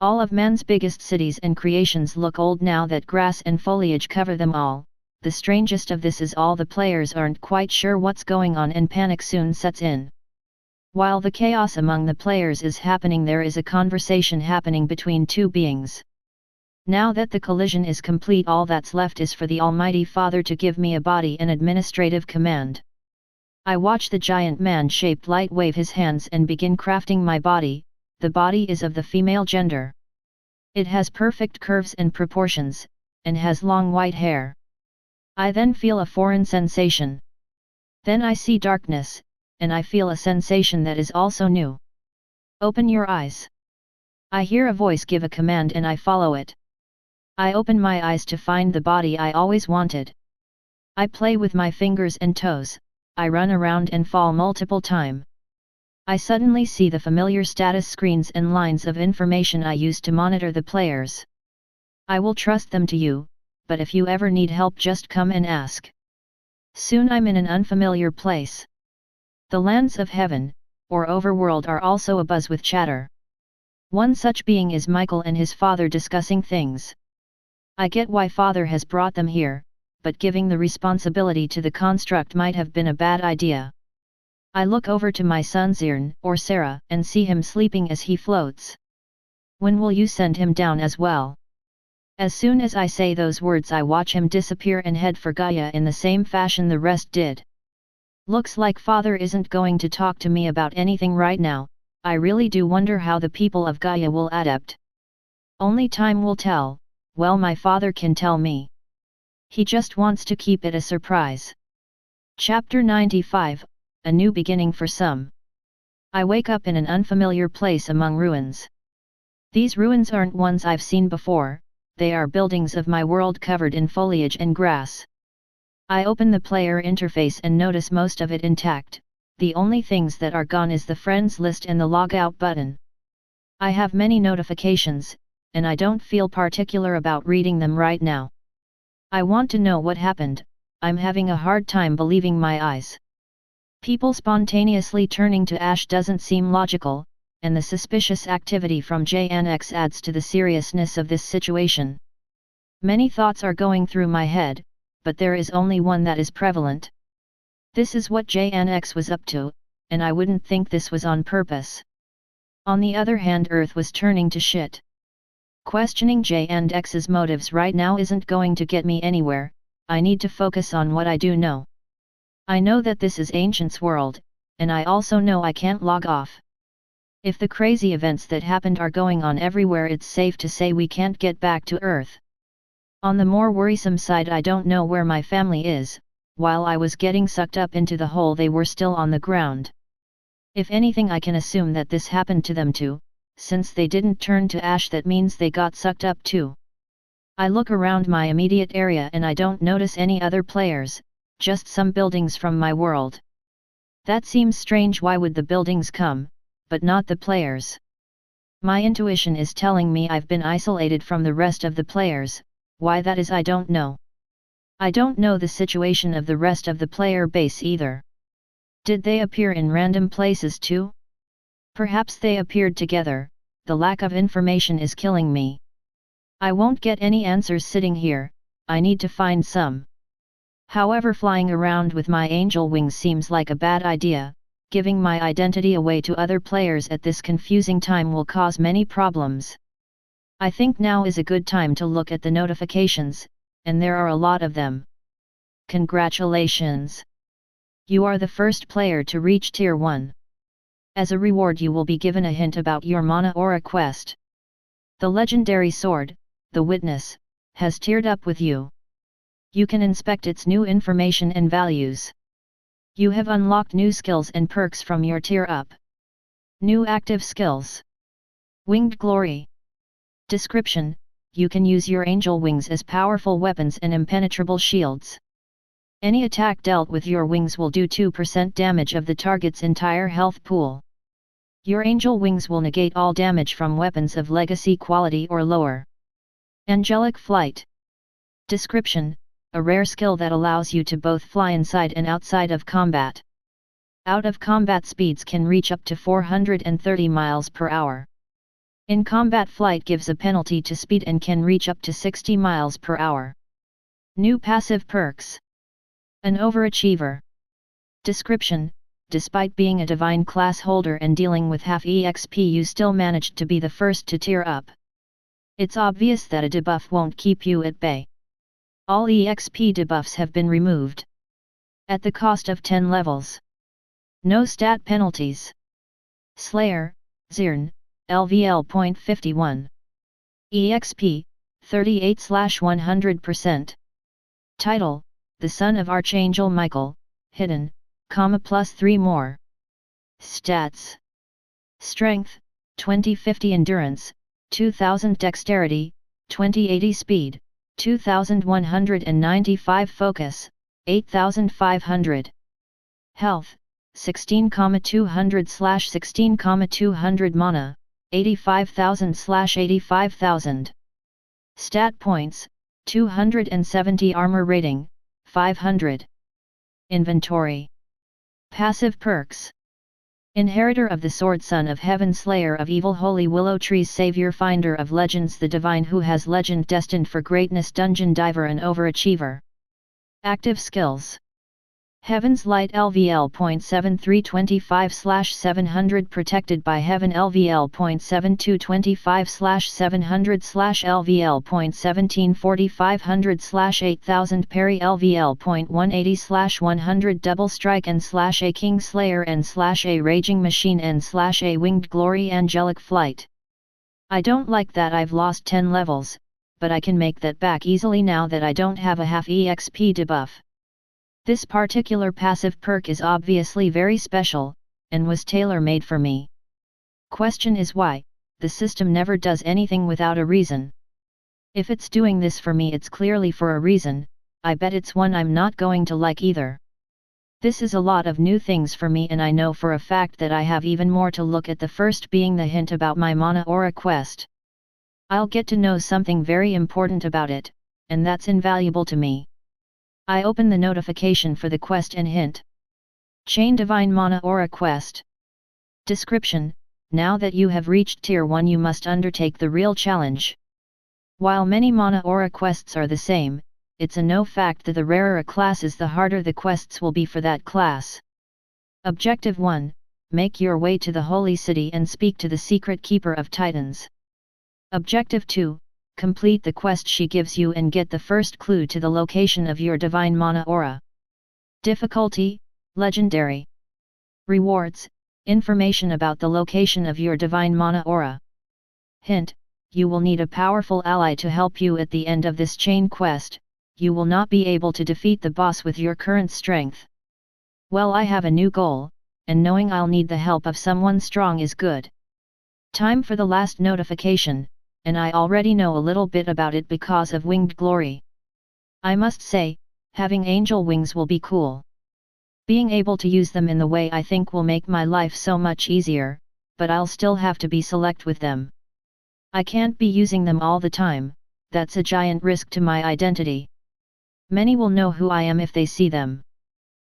All of man's biggest cities and creations look old now that grass and foliage cover them all. The strangest of this is all the players aren't quite sure what's going on and panic soon sets in. While the chaos among the players is happening, there is a conversation happening between two beings. Now that the collision is complete, all that's left is for the Almighty Father to give me a body and administrative command. I watch the giant man-shaped light wave his hands and begin crafting my body. The body is of the female gender. It has perfect curves and proportions, and has long white hair. I then feel a foreign sensation. Then I see darkness, and I feel a sensation that is also new. Open your eyes. I hear a voice give a command and I follow it. I open my eyes to find the body I always wanted. I play with my fingers and toes, I run around and fall multiple times. I suddenly see the familiar status screens and lines of information I used to monitor the players. I will trust them to you, but if you ever need help just come and ask. Soon I'm in an unfamiliar place. The lands of heaven, or overworld, are also abuzz with chatter. One such being is Michael and his father discussing things. I get why father has brought them here, but giving the responsibility to the construct might have been a bad idea. I look over to my son Zirn, or Sarah, and see him sleeping as he floats. When will you send him down as well? As soon as I say those words, I watch him disappear and head for Gaia in the same fashion the rest did. Looks like father isn't going to talk to me about anything right now. I really do wonder how the people of Gaia will adapt. Only time will tell. Well, my father can tell me. He just wants to keep it a surprise. Chapter 95, A New Beginning for Some. I wake up in an unfamiliar place among ruins. These ruins aren't ones I've seen before, they are buildings of my world covered in foliage and grass. I open the player interface and notice most of it intact. The only things that are gone is the friends list and the logout button. I have many notifications, and I don't feel particular about reading them right now. I want to know what happened. I'm having a hard time believing my eyes. People spontaneously turning to ash doesn't seem logical, and the suspicious activity from JNX adds to the seriousness of this situation. Many thoughts are going through my head, but there is only one that is prevalent. This is what JNX was up to, and I wouldn't think this was on purpose. On the other hand, Earth was turning to shit. Questioning JNX's motives right now isn't going to get me anywhere. I need to focus on what I do know. I know that this is Ancient's world, and I also know I can't log off. If the crazy events that happened are going on everywhere, it's safe to say we can't get back to Earth. On the more worrisome side, I don't know where my family is. While I was getting sucked up into the hole, they were still on the ground. If anything, I can assume that this happened to them too, since they didn't turn to ash. That means they got sucked up too. I look around my immediate area and I don't notice any other players, just some buildings from my world. That seems strange. Why would the buildings come, but not the players? My intuition is telling me I've been isolated from the rest of the players. Why that is, I don't know. I don't know the situation of the rest of the player base either. Did they appear in random places too? Perhaps they appeared together. The lack of information is killing me. I won't get any answers sitting here. I need to find some. However, flying around with my angel wings seems like a bad idea. Giving my identity away to other players at this confusing time will cause many problems. I think now is a good time to look at the notifications, and there are a lot of them. Congratulations! You are the first player to reach Tier 1. As a reward, you will be given a hint about your mana aura quest. The legendary sword, the Witness, has tiered up with you. You can inspect its new information and values. You have unlocked new skills and perks from your tier up. New active skills. Winged Glory. Description: you can use your angel wings as powerful weapons and impenetrable shields. Any attack dealt with your wings will do 2% damage of the target's entire health pool. Your angel wings will negate all damage from weapons of legacy quality or lower. Angelic Flight. Description: a rare skill that allows you to both fly inside and outside of combat. Out of combat speeds can reach up to 430 miles per hour. In combat, flight gives a penalty to speed and can reach up to 60 miles per hour. New passive perks. An overachiever. Description: despite being a divine class holder and dealing with half EXP, you still managed to be the first to tier up. It's obvious that a debuff won't keep you at bay. All EXP debuffs have been removed. At the cost of 10 levels. No stat penalties. Slayer, Zirn, LVL.51. EXP, 38/100%. Title: The Son of Archangel Michael, hidden, plus 3 more. Stats: Strength, 2050 Endurance, 2000 Dexterity, 2080 Speed, 2195 Focus, 8500. Health, 16,200/16,200 Mana, 85,000/85,000. Stat points, 270 Armor rating, 500. Inventory. Passive perks. Inheritor of the Sword, Son of Heaven, Slayer of Evil, Holy Willow Trees, Savior, Finder of Legends, the Divine who has legend destined for greatness, Dungeon Diver and Overachiever. Active skills. Heaven's Light, LVL.7325/700, Protected by Heaven, LVL.7225/700/LVL.1740/500/8000, Parry, LVL.180/100, Double Strike N/A King Slayer N/A Raging Machine N/A Winged Glory, Angelic Flight. I don't like that I've lost 10 levels, but I can make that back easily now that I don't have a half EXP debuff. This particular passive perk is obviously very special, and was tailor-made for me. Question is why. The system never does anything without a reason. If it's doing this for me, it's clearly for a reason, I bet it's one I'm not going to like either. This is a lot of new things for me, and I know for a fact that I have even more to look at, the first being the hint about my Mana Aura quest. I'll get to know something very important about it, and that's invaluable to me. I open the notification for the quest and hint. Chain Divine Mana Aura Quest. Description: now that you have reached Tier 1, you must undertake the real challenge. While many Mana Aura quests are the same, it's a no fact that the rarer a class is, the harder the quests will be for that class. Objective 1: make your way to the Holy City and speak to the Secret Keeper of Titans. Objective 2: complete the quest she gives you and get the first clue to the location of your Divine Mana Aura. Difficulty: Legendary. Rewards: information about the location of your Divine Mana Aura. Hint: you will need a powerful ally to help you at the end of this chain quest. You will not be able to defeat the boss with your current strength. Well, I have a new goal, and knowing I'll need the help of someone strong is good. Time for the last notification, and I already know a little bit about it because of Winged Glory. I must say, having angel wings will be cool. Being able to use them in the way I think will make my life so much easier, but I'll still have to be select with them. I can't be using them all the time, that's a giant risk to my identity. Many will know who I am if they see them.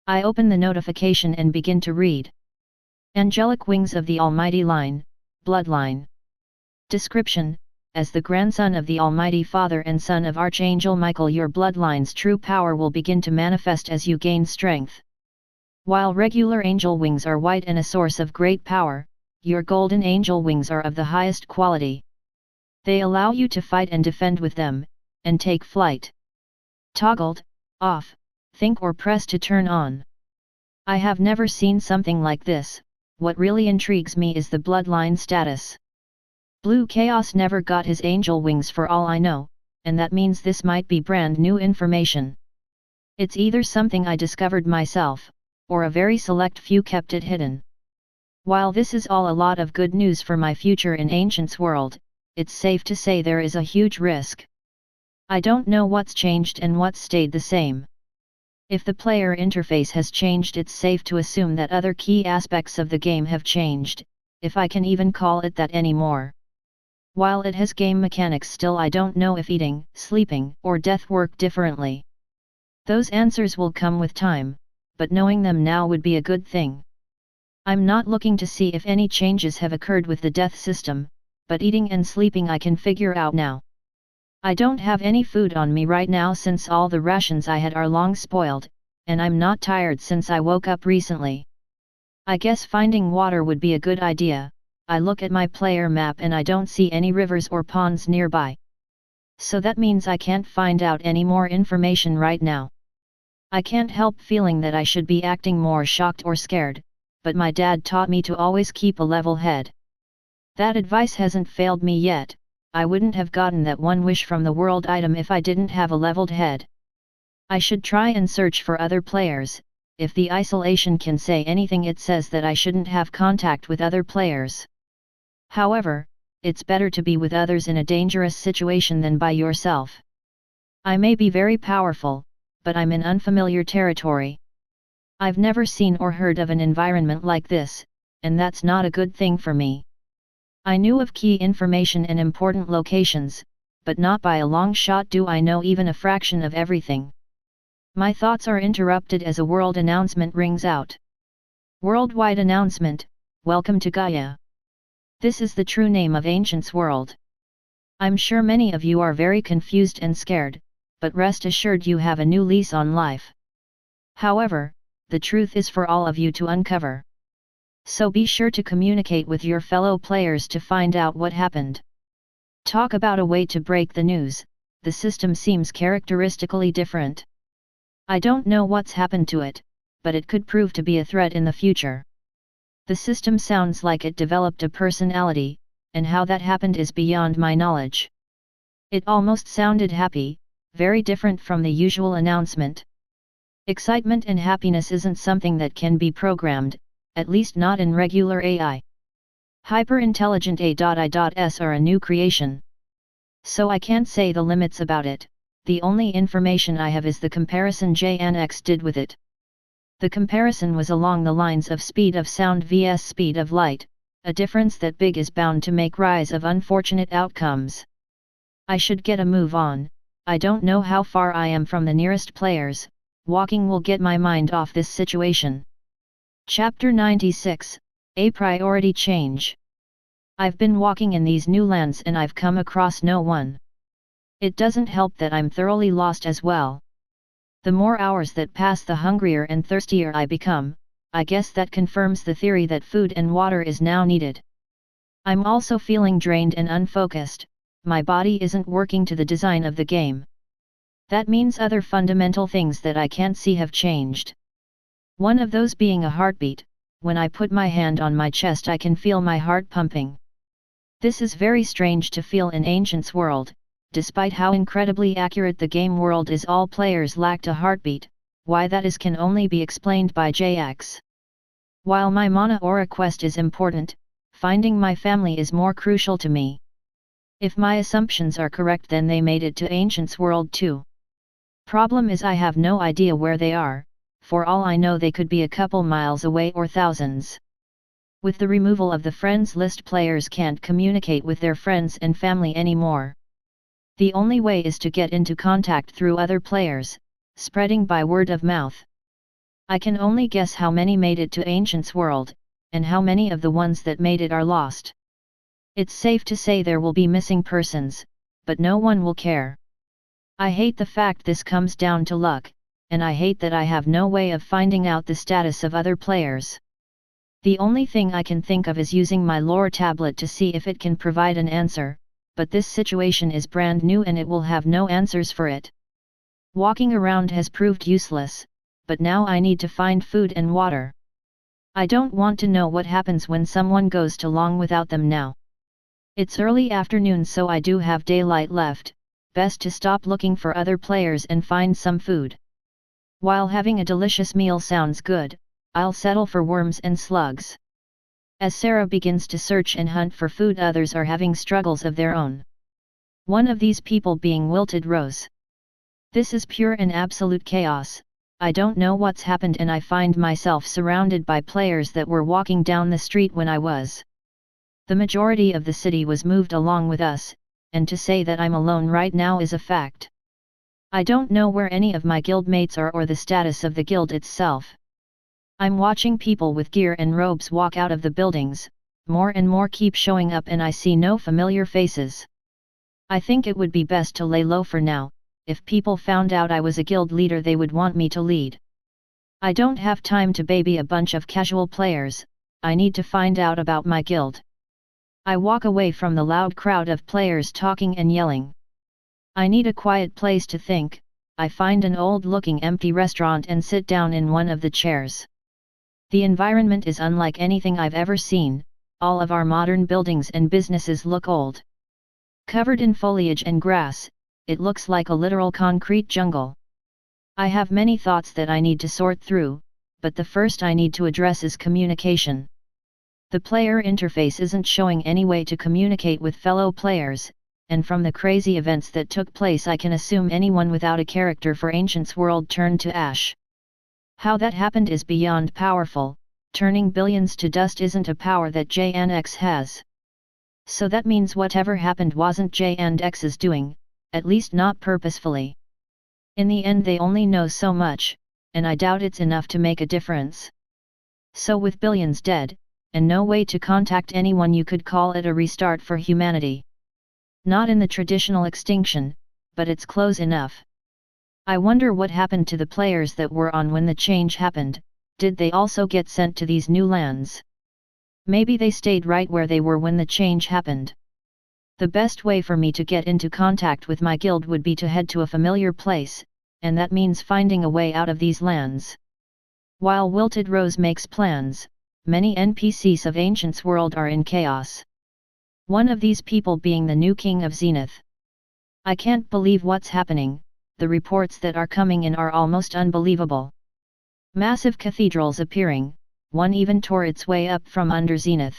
I open the notification and begin to read. Angelic Wings of the Almighty Line, Bloodline. Description: as the grandson of the Almighty Father and son of Archangel Michael, your bloodline's true power will begin to manifest as you gain strength. While regular angel wings are white and a source of great power, your golden angel wings are of the highest quality. They allow you to fight and defend with them, and take flight. Toggled, off, think or press to turn on. I have never seen something like this. What really intrigues me is the bloodline status. Blue Chaos never got his angel wings for all I know, and that means this might be brand new information. It's either something I discovered myself, or a very select few kept it hidden. While this is all a lot of good news for my future in Ancient's world, it's safe to say there is a huge risk. I don't know what's changed and what's stayed the same. If the player interface has changed, it's safe to assume that other key aspects of the game have changed, if I can even call it that anymore. While it has game mechanics still, I don't know if eating, sleeping, or death work differently. Those answers will come with time, but knowing them now would be a good thing. I'm not looking to see if any changes have occurred with the death system, but eating and sleeping I can figure out now. I don't have any food on me right now since all the rations I had are long spoiled, and I'm not tired since I woke up recently. I guess finding water would be a good idea. I look at my player map and I don't see any rivers or ponds nearby. So that means I can't find out any more information right now. I can't help feeling that I should be acting more shocked or scared, but my dad taught me to always keep a level head. That advice hasn't failed me yet. I wouldn't have gotten that one wish from the world item if I didn't have a leveled head. I should try and search for other players. If the isolation can say anything, it says that I shouldn't have contact with other players. However, it's better to be with others in a dangerous situation than by yourself. I may be very powerful, but I'm in unfamiliar territory. I've never seen or heard of an environment like this, and that's not a good thing for me. I knew of key information and important locations, but not by a long shot do I know even a fraction of everything. My thoughts are interrupted as a world announcement rings out. Worldwide announcement: welcome to Gaia. This is the true name of Ancient's world. I'm sure many of you are very confused and scared, but rest assured you have a new lease on life. However, the truth is for all of you to uncover. So be sure to communicate with your fellow players to find out what happened. Talk about a way to break the news. The system seems characteristically different. I don't know what's happened to it, but it could prove to be a threat in the future. The system sounds like it developed a personality, and how that happened is beyond my knowledge. It almost sounded happy, very different from the usual announcement. Excitement and happiness isn't something that can be programmed, at least not in regular AI. Hyper-intelligent A.I.s are a new creation. So I can't say the limits about it, the only information I have is the comparison JNX did with it. The comparison was along the lines of speed of sound vs speed of light, a difference that big is bound to make rise of unfortunate outcomes. I should get a move on. I don't know how far I am from the nearest players. Walking will get my mind off this situation. Chapter 96, A Priority Change. I've been walking in these new lands and I've come across no one. It doesn't help that I'm thoroughly lost as well. The more hours that pass, the hungrier and thirstier I become. I guess that confirms the theory that food and water is now needed. I'm also feeling drained and unfocused. My body isn't working to the design of the game. That means other fundamental things that I can't see have changed. One of those being a heartbeat. When I put my hand on my chest, I can feel my heart pumping. This is very strange to feel in Ancient's world. Despite how incredibly accurate the game world is, all players lacked a heartbeat. Why that is can only be explained by JX. While my Mana Aura quest is important, finding my family is more crucial to me. If my assumptions are correct, then they made it to Ancient's world too. Problem is I have no idea where they are. For all I know, they could be a couple miles away or thousands. With the removal of the friends list, players can't communicate with their friends and family anymore. The only way is to get into contact through other players, spreading by word of mouth. I can only guess how many made it to Ancient's world, and how many of the ones that made it are lost. It's safe to say there will be missing persons, but no one will care. I hate the fact this comes down to luck, and I hate that I have no way of finding out the status of other players. The only thing I can think of is using my lore tablet to see if it can provide an answer, but this situation is brand new and it will have no answers for it. Walking around has proved useless, but now I need to find food and water. I don't want to know what happens when someone goes too long without them now. It's early afternoon, so I do have daylight left. Best to stop looking for other players and find some food. While having a delicious meal sounds good, I'll settle for worms and slugs. As Sarah begins to search and hunt for food, others are having struggles of their own. One of these people being Wilted Rose. This is pure and absolute chaos. I don't know what's happened and I find myself surrounded by players that were walking down the street when I was. The majority of the city was moved along with us, and to say that I'm alone right now is a fact. I don't know where any of my guildmates are or the status of the guild itself. I'm watching people with gear and robes walk out of the buildings, more and more keep showing up and I see no familiar faces. I think it would be best to lay low for now. If people found out I was a guild leader, they would want me to lead. I don't have time to baby a bunch of casual players. I need to find out about my guild. I walk away from the loud crowd of players talking and yelling. I need a quiet place to think. I find an old-looking empty restaurant and sit down in one of the chairs. The environment is unlike anything I've ever seen. All of our modern buildings and businesses look old. Covered in foliage and grass, it looks like a literal concrete jungle. I have many thoughts that I need to sort through, but the first I need to address is communication. The player interface isn't showing any way to communicate with fellow players, and from the crazy events that took place I can assume anyone without a character for Ancient's world turned to ash. How that happened is beyond powerful. Turning billions to dust isn't a power that JNX has. So that means whatever happened wasn't JNX's doing, at least not purposefully. In the end they only know so much, and I doubt it's enough to make a difference. So with billions dead, and no way to contact anyone, you could call it a restart for humanity. Not in the traditional extinction, but it's close enough. I wonder what happened to the players that were on when the change happened. Did they also get sent to these new lands? Maybe they stayed right where they were when the change happened. The best way for me to get into contact with my guild would be to head to a familiar place, and that means finding a way out of these lands. While Wilted Rose makes plans, many NPCs of Ancient's world are in chaos. One of these people being the new king of Zenith. I can't believe what's happening. The reports that are coming in are almost unbelievable. Massive cathedrals appearing, one even tore its way up from under Zenith.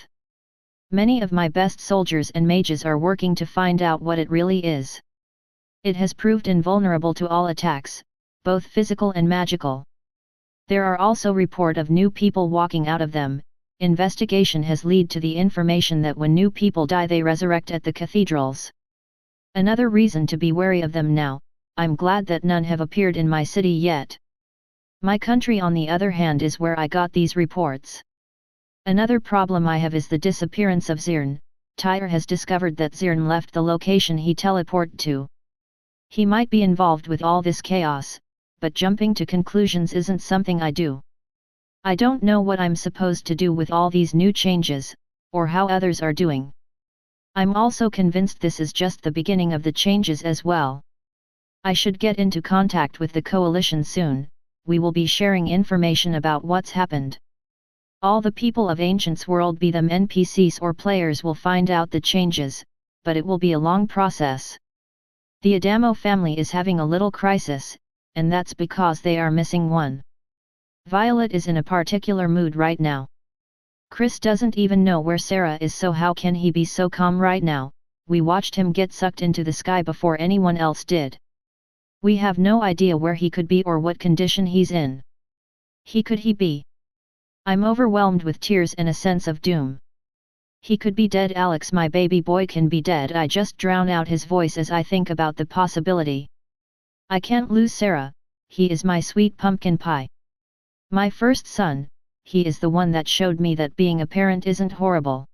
Many of my best soldiers and mages are working to find out what it really is. It has proved invulnerable to all attacks, both physical and magical. There are also reports of new people walking out of them. Investigation has led to the information that when new people die they resurrect at the cathedrals. Another reason to be wary of them now. I'm glad that none have appeared in my city yet. My country on the other hand is where I got these reports. Another problem I have is the disappearance of Zirn. T.A.W has discovered that Zirn left the location he teleported to. He might be involved with all this chaos, but jumping to conclusions isn't something I do. I don't know what I'm supposed to do with all these new changes, or how others are doing. I'm also convinced this is just the beginning of the changes as well. I should get into contact with the coalition soon. We will be sharing information about what's happened. All the people of Ancient's world, be them NPCs or players, will find out the changes, but it will be a long process. The T.A.W family is having a little crisis, and that's because they are missing one. Violet is in a particular mood right now. Chris doesn't even know where Sarah is, so how can he be so calm right now? We watched him get sucked into the sky before anyone else did. We have no idea where he could be or what condition he's in. Could he be? I'm overwhelmed with tears and a sense of doom. He could be dead. Alex, my baby boy, can be dead. I just drown out his voice as I think about the possibility. I can't lose Sarah. He is my sweet pumpkin pie. My first son. He is the one that showed me that being a parent isn't horrible.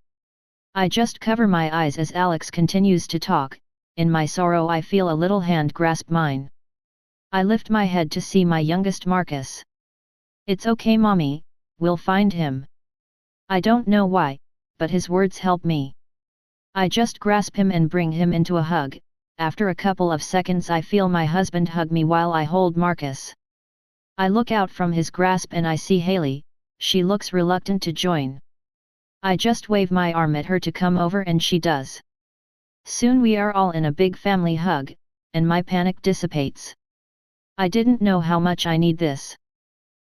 I just cover my eyes as Alex continues to talk. In my sorrow I feel a little hand grasp mine. I lift my head to see my youngest Marcus. It's okay, Mommy, we'll find him. I don't know why, but his words help me. I just grasp him and bring him into a hug. After a couple of seconds I feel my husband hug me while I hold Marcus. I look out from his grasp and I see Haley. She looks reluctant to join. I just wave my arm at her to come over and she does. Soon we are all in a big family hug, and my panic dissipates. I didn't know how much I need this.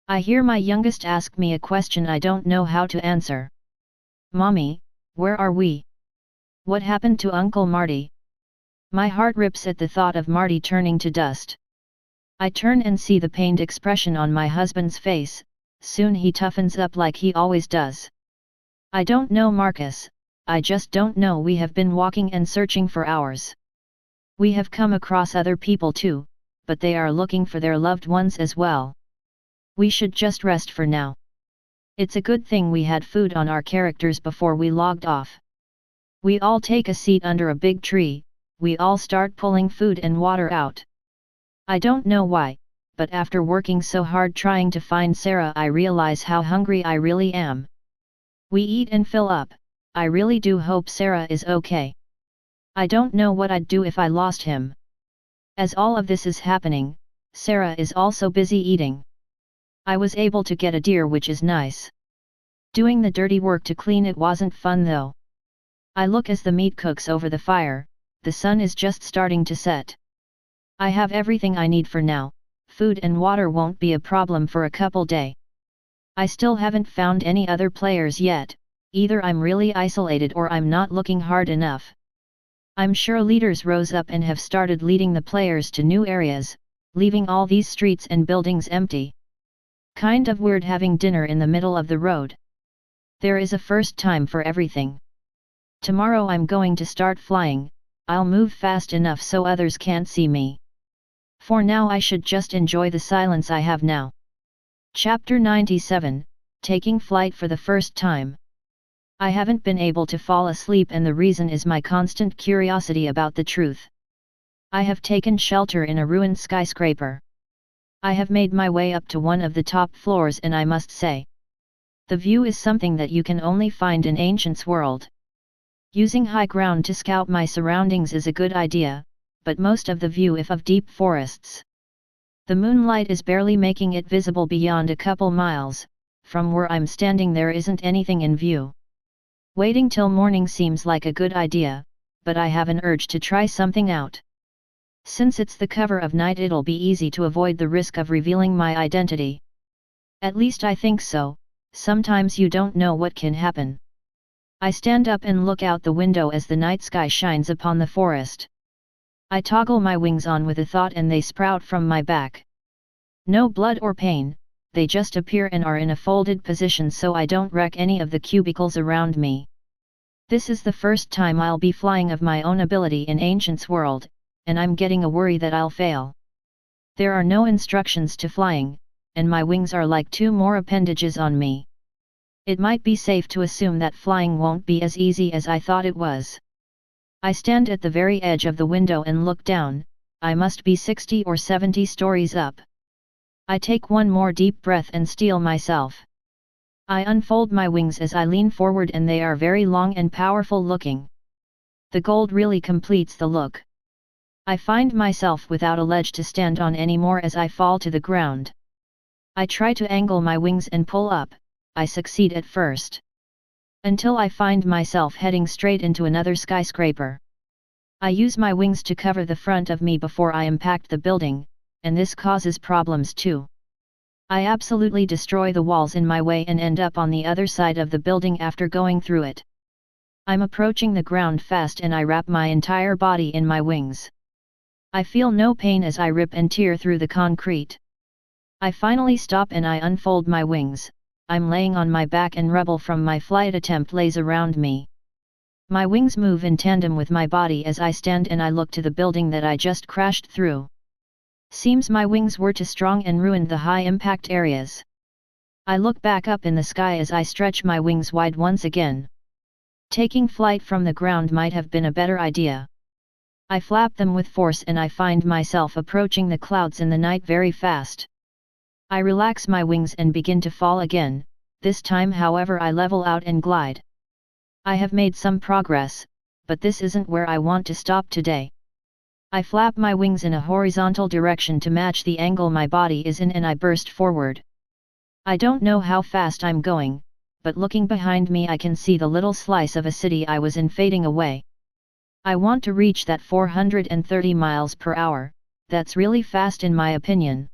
I hear my youngest ask me a question I don't know how to answer. Mommy, where are we? What happened to Uncle Marty? My heart rips at the thought of Marty turning to dust. I turn and see the pained expression on my husband's face. Soon he toughens up like he always does. I don't know, Marcus, I just don't know. We have been walking and searching for hours. We have come across other people too, but they are looking for their loved ones as well. We should just rest for now. It's a good thing we had food on our characters before we logged off. We all take a seat under a big tree. We all start pulling food and water out. I don't know why, but after working so hard trying to find Sarah I realize how hungry I really am. We eat and fill up. I really do hope Sarah is okay. I don't know what I'd do if I lost him. As all of this is happening, Sarah is also busy eating. I was able to get a deer, which is nice. Doing the dirty work to clean it wasn't fun though. I look as the meat cooks over the fire. The sun is just starting to set. I have everything I need for now. Food and water won't be a problem for a couple days. I still haven't found any other players yet. Either I'm really isolated or I'm not looking hard enough. I'm sure leaders rose up and have started leading the players to new areas, leaving all these streets and buildings empty. Kind of weird having dinner in the middle of the road. There is a first time for everything. Tomorrow I'm going to start flying. I'll move fast enough so others can't see me. For now I should just enjoy the silence I have now. Chapter 97, Taking Flight for the First Time. I haven't been able to fall asleep, and the reason is my constant curiosity about the truth. I have taken shelter in a ruined skyscraper. I have made my way up to one of the top floors, and I must say, the view is something that you can only find in Ancient's world. Using high ground to scout my surroundings is a good idea, but most of the view is of deep forests. The moonlight is barely making it visible beyond a couple miles. From where I'm standing there isn't anything in view. Waiting till morning seems like a good idea, but I have an urge to try something out. Since it's the cover of night, it'll be easy to avoid the risk of revealing my identity. At least I think so. Sometimes you don't know what can happen. I stand up and look out the window as the night sky shines upon the forest. I toggle my wings on with a thought and they sprout from my back. No blood or pain, they just appear and are in a folded position so I don't wreck any of the cubicles around me. This is the first time I'll be flying of my own ability in Ancient's world, and I'm getting a worry that I'll fail. There are no instructions to flying, and my wings are like two more appendages on me. It might be safe to assume that flying won't be as easy as I thought it was. I stand at the very edge of the window and look down. I must be 60 or 70 stories up. I take one more deep breath and steel myself. I unfold my wings as I lean forward and they are very long and powerful looking. The gold really completes the look. I find myself without a ledge to stand on anymore as I fall to the ground. I try to angle my wings and pull up. I succeed at first. Until I find myself heading straight into another skyscraper. I use my wings to cover the front of me before I impact the building, and this causes problems too. I absolutely destroy the walls in my way and end up on the other side of the building after going through it. I'm approaching the ground fast and I wrap my entire body in my wings. I feel no pain as I rip and tear through the concrete. I finally stop and I unfold my wings. I'm laying on my back and rubble from my flight attempt lays around me. My wings move in tandem with my body as I stand and I look to the building that I just crashed through. Seems my wings were too strong and ruined the high-impact areas. I look back up in the sky as I stretch my wings wide once again. Taking flight from the ground might have been a better idea. I flap them with force and I find myself approaching the clouds in the night very fast. I relax my wings and begin to fall again, this time however I level out and glide. I have made some progress, but this isn't where I want to stop today. I flap my wings in a horizontal direction to match the angle my body is in and I burst forward. I don't know how fast I'm going, but looking behind me I can see the little slice of a city I was in fading away. I want to reach that 430 miles per hour, that's really fast in my opinion.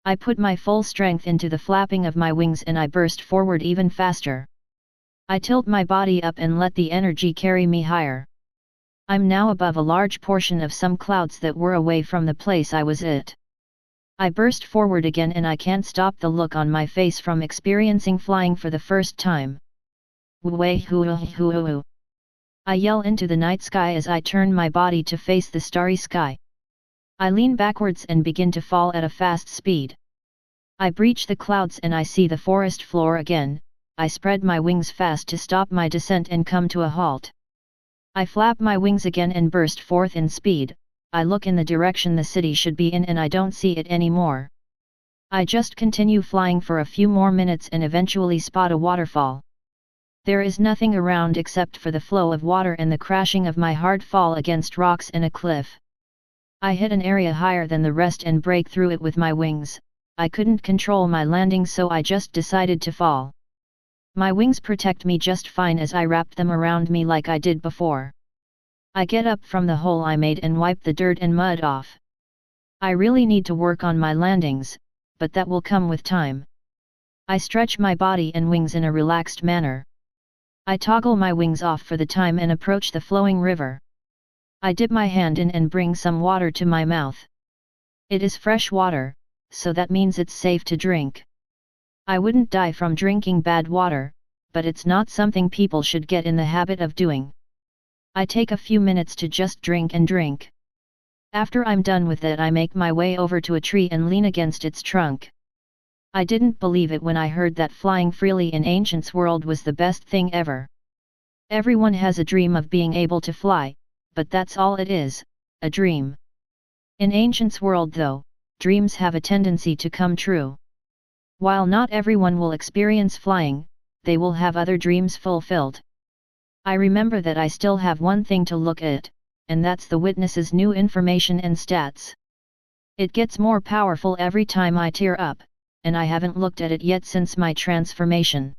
I put my full strength into the flapping of my wings and I burst forward even faster. I tilt my body up and let the energy carry me higher. I'm now above a large portion of some clouds that were away from the place I was at. I burst forward again and I can't stop the look on my face from experiencing flying for the first time. Woo-hoo-hoo-hoo-hoo. I yell into the night sky as I turn my body to face the starry sky. I lean backwards and begin to fall at a fast speed. I breach the clouds and I see the forest floor again. I spread my wings fast to stop my descent and come to a halt. I flap my wings again and burst forth in speed. I look in the direction the city should be in and I don't see it anymore. I just continue flying for a few more minutes and eventually spot a waterfall. There is nothing around except for the flow of water and the crashing of my hard fall against rocks and a cliff. I hit an area higher than the rest and break through it with my wings. I couldn't control my landing so I just decided to fall. My wings protect me just fine as I wrap them around me like I did before. I get up from the hole I made and wipe the dirt and mud off. I really need to work on my landings, but that will come with time. I stretch my body and wings in a relaxed manner. I toggle my wings off for the time and approach the flowing river. I dip my hand in and bring some water to my mouth. It is fresh water, so that means it's safe to drink. I wouldn't die from drinking bad water, but it's not something people should get in the habit of doing. I take a few minutes to just drink and drink. After I'm done with that I make my way over to a tree and lean against its trunk. I didn't believe it when I heard that flying freely in Ancient's world was the best thing ever. Everyone has a dream of being able to fly, but that's all it is, a dream. In Ancient's world though, dreams have a tendency to come true. While not everyone will experience flying, they will have other dreams fulfilled. I remember that I still have one thing to look at, and that's the witness's new information and stats. It gets more powerful every time I tear up, and I haven't looked at it yet since my transformation.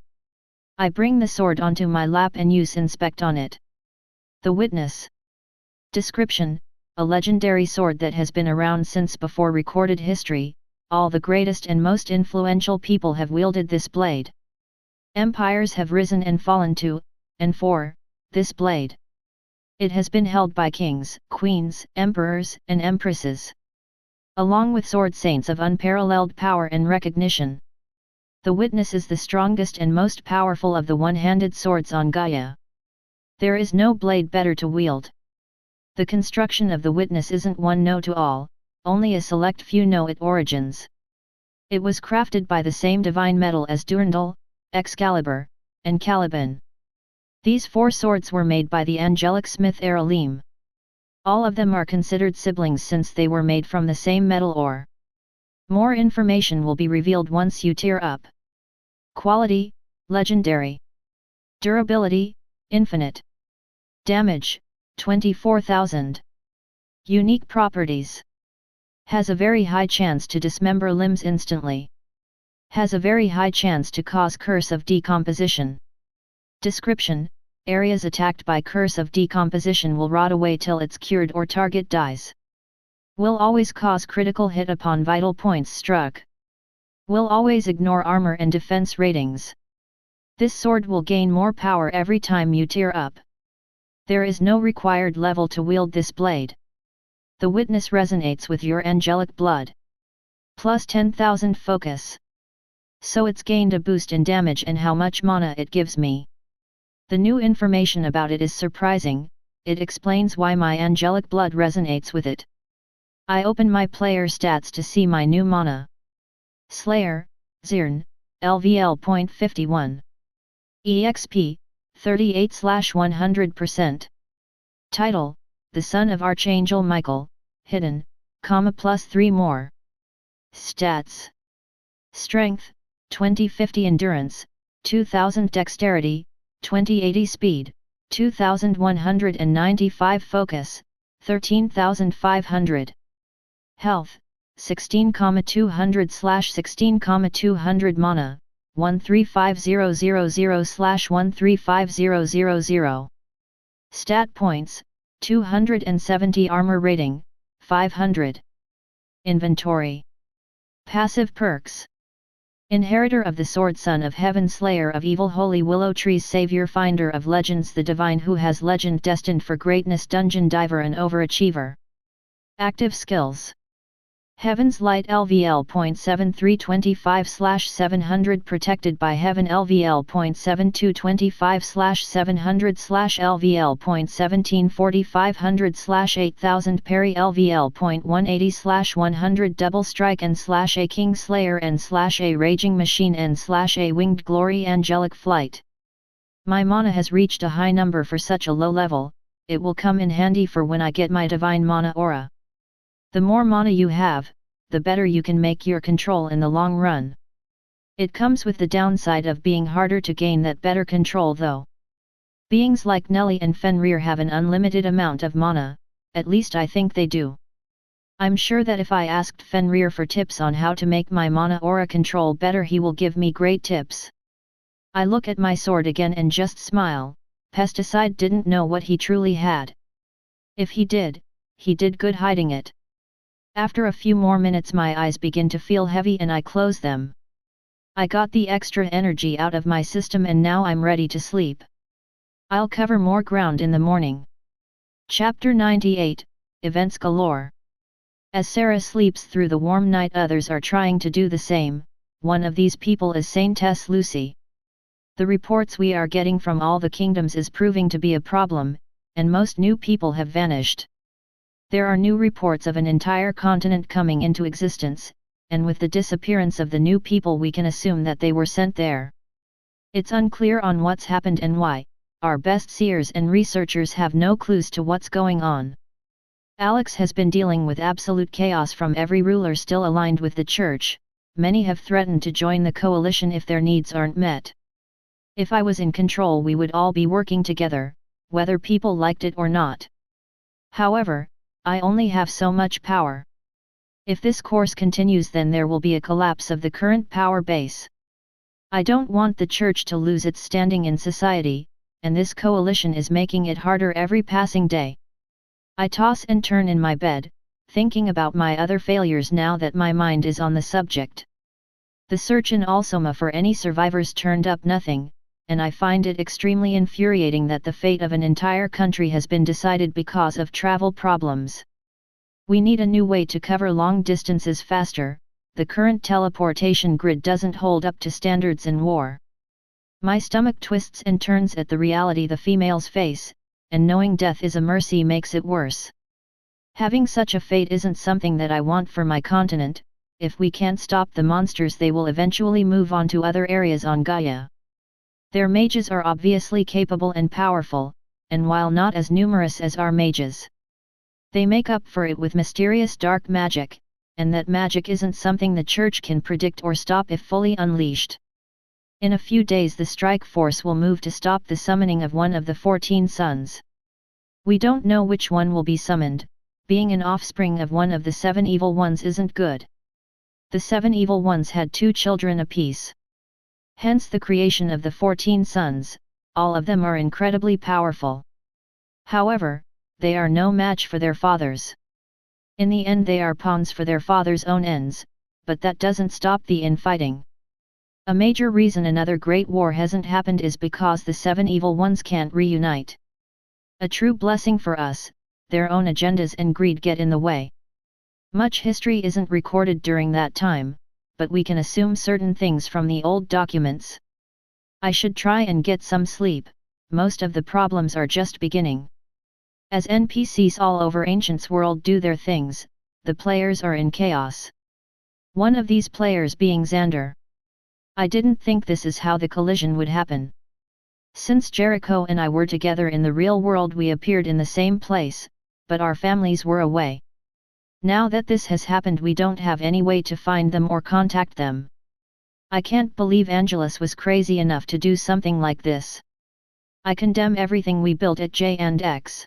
I bring the sword onto my lap and use inspect on it. The witness. Description: a legendary sword that has been around since before recorded history. All the greatest and most influential people have wielded this blade. Empires have risen and fallen to, and for, this blade. It has been held by kings, queens, emperors, and empresses, along with sword saints of unparalleled power and recognition. The witness is the strongest and most powerful of the one-handed swords on Gaia. There is no blade better to wield. The construction of the witness isn't one known to all, only a select few know its origins. It was crafted by the same divine metal as Durandal, Excalibur, and Caliban. These 4 swords were made by the angelic smith Erolim. All of them are considered siblings since they were made from the same metal ore. More information will be revealed once you tier up. Quality, legendary. Durability, infinite. Damage, 24,000. Unique properties. Has a very high chance to dismember limbs instantly. Has a very high chance to cause curse of decomposition. Description: areas attacked by curse of decomposition will rot away till it's cured or target dies. Will always cause critical hit upon vital points struck. Will always ignore armor and defense ratings. This sword will gain more power every time you tier up. There is no required level to wield this blade. The witness resonates with your angelic blood. Plus 10,000 focus. So it's gained a boost in damage and how much mana it gives me. The new information about it is surprising. It explains why my angelic blood resonates with it. I open my player stats to see my new mana. Slayer, Zirn, LVL.51. EXP, 38/100%. Title, The Son of Archangel Michael, hidden, plus 3 more. Stats. Strength, 2050 Endurance, 2000 Dexterity, 2080 Speed, 2195 Focus, 13,500. Health, 16,200/16,200 Mana, 135000/135000. Stat points, 270 Armor rating, 500. Inventory. Passive perks. Inheritor of the Sword, Son of Heaven, Slayer of Evil, Holy Willow Trees, Savior, Finder of Legends, the Divine who has legend destined for greatness, Dungeon Diver and Overachiever. Active skills. Heaven's Light LVL.7325/700 protected by Heaven LVL.7225/700/LVL.174500/8000 parry LVL.180/100 double strike and/A King Slayer and/A Raging Machine and/A Winged Glory Angelic Flight. My mana has reached a high number for such a low level. It will come in handy for when I get my Divine Mana Aura. The more mana you have, the better you can make your control in the long run. It comes with the downside of being harder to gain that better control though. Beings like Nelly and Fenrir have an unlimited amount of mana, at least I think they do. I'm sure that if I asked Fenrir for tips on how to make my mana aura control better, he will give me great tips. I look at my sword again and just smile. Pesticide didn't know what he truly had. If he did good hiding it. After a few more minutes my eyes begin to feel heavy and I close them. I got the extra energy out of my system and now I'm ready to sleep. I'll cover more ground in the morning. Chapter 98, Events Galore. As Sarah sleeps through the warm night, others are trying to do the same. One of these people is Saintess Lucy. The reports we are getting from all the kingdoms is proving to be a problem, and most new people have vanished. There are new reports of an entire continent coming into existence, and with the disappearance of the new people we can assume that they were sent there. It's unclear on what's happened and why. Our best seers and researchers have no clues to what's going on. Alex has been dealing with absolute chaos from every ruler still aligned with the church. Many have threatened to join the coalition if their needs aren't met. If I was in control we would all be working together, whether people liked it or not. However, I only have so much power. If this course continues then there will be a collapse of the current power base. I don't want the church to lose its standing in society, and this coalition is making it harder every passing day. I toss and turn in my bed, thinking about my other failures now that my mind is on the subject. The search in Alsoma for any survivors turned up nothing, and I find it extremely infuriating that the fate of an entire country has been decided because of travel problems. We need a new way to cover long distances faster. The current teleportation grid doesn't hold up to standards in war. My stomach twists and turns at the reality the females face, and knowing death is a mercy makes it worse. Having such a fate isn't something that I want for my continent. If we can't stop the monsters, they will eventually move on to other areas on Gaia. Their mages are obviously capable and powerful, and while not as numerous as our mages, they make up for it with mysterious dark magic, and that magic isn't something the church can predict or stop if fully unleashed. In a few days the strike force will move to stop the summoning of one of the 14 sons. We don't know which one will be summoned. Being an offspring of one of the 7 evil ones isn't good. The 7 evil ones had 2 children apiece. Hence the creation of the 14 sons. All of them are incredibly powerful. However, they are no match for their fathers. In the end they are pawns for their father's own ends, but that doesn't stop the infighting. A major reason another great war hasn't happened is because the 7 evil ones can't reunite. A true blessing for us, their own agendas and greed get in the way. Much history isn't recorded during that time, but we can assume certain things from the old documents. I should try and get some sleep. Most of the problems are just beginning. As NPCs all over Ancient's world do their things, the players are in chaos. One of these players being Xander. I didn't think this is how the collision would happen. Since Jericho and I were together in the real world, we appeared in the same place, but our families were away. Now that this has happened, we don't have any way to find them or contact them. I can't believe Angelus was crazy enough to do something like this. I condemn everything we built at J and X.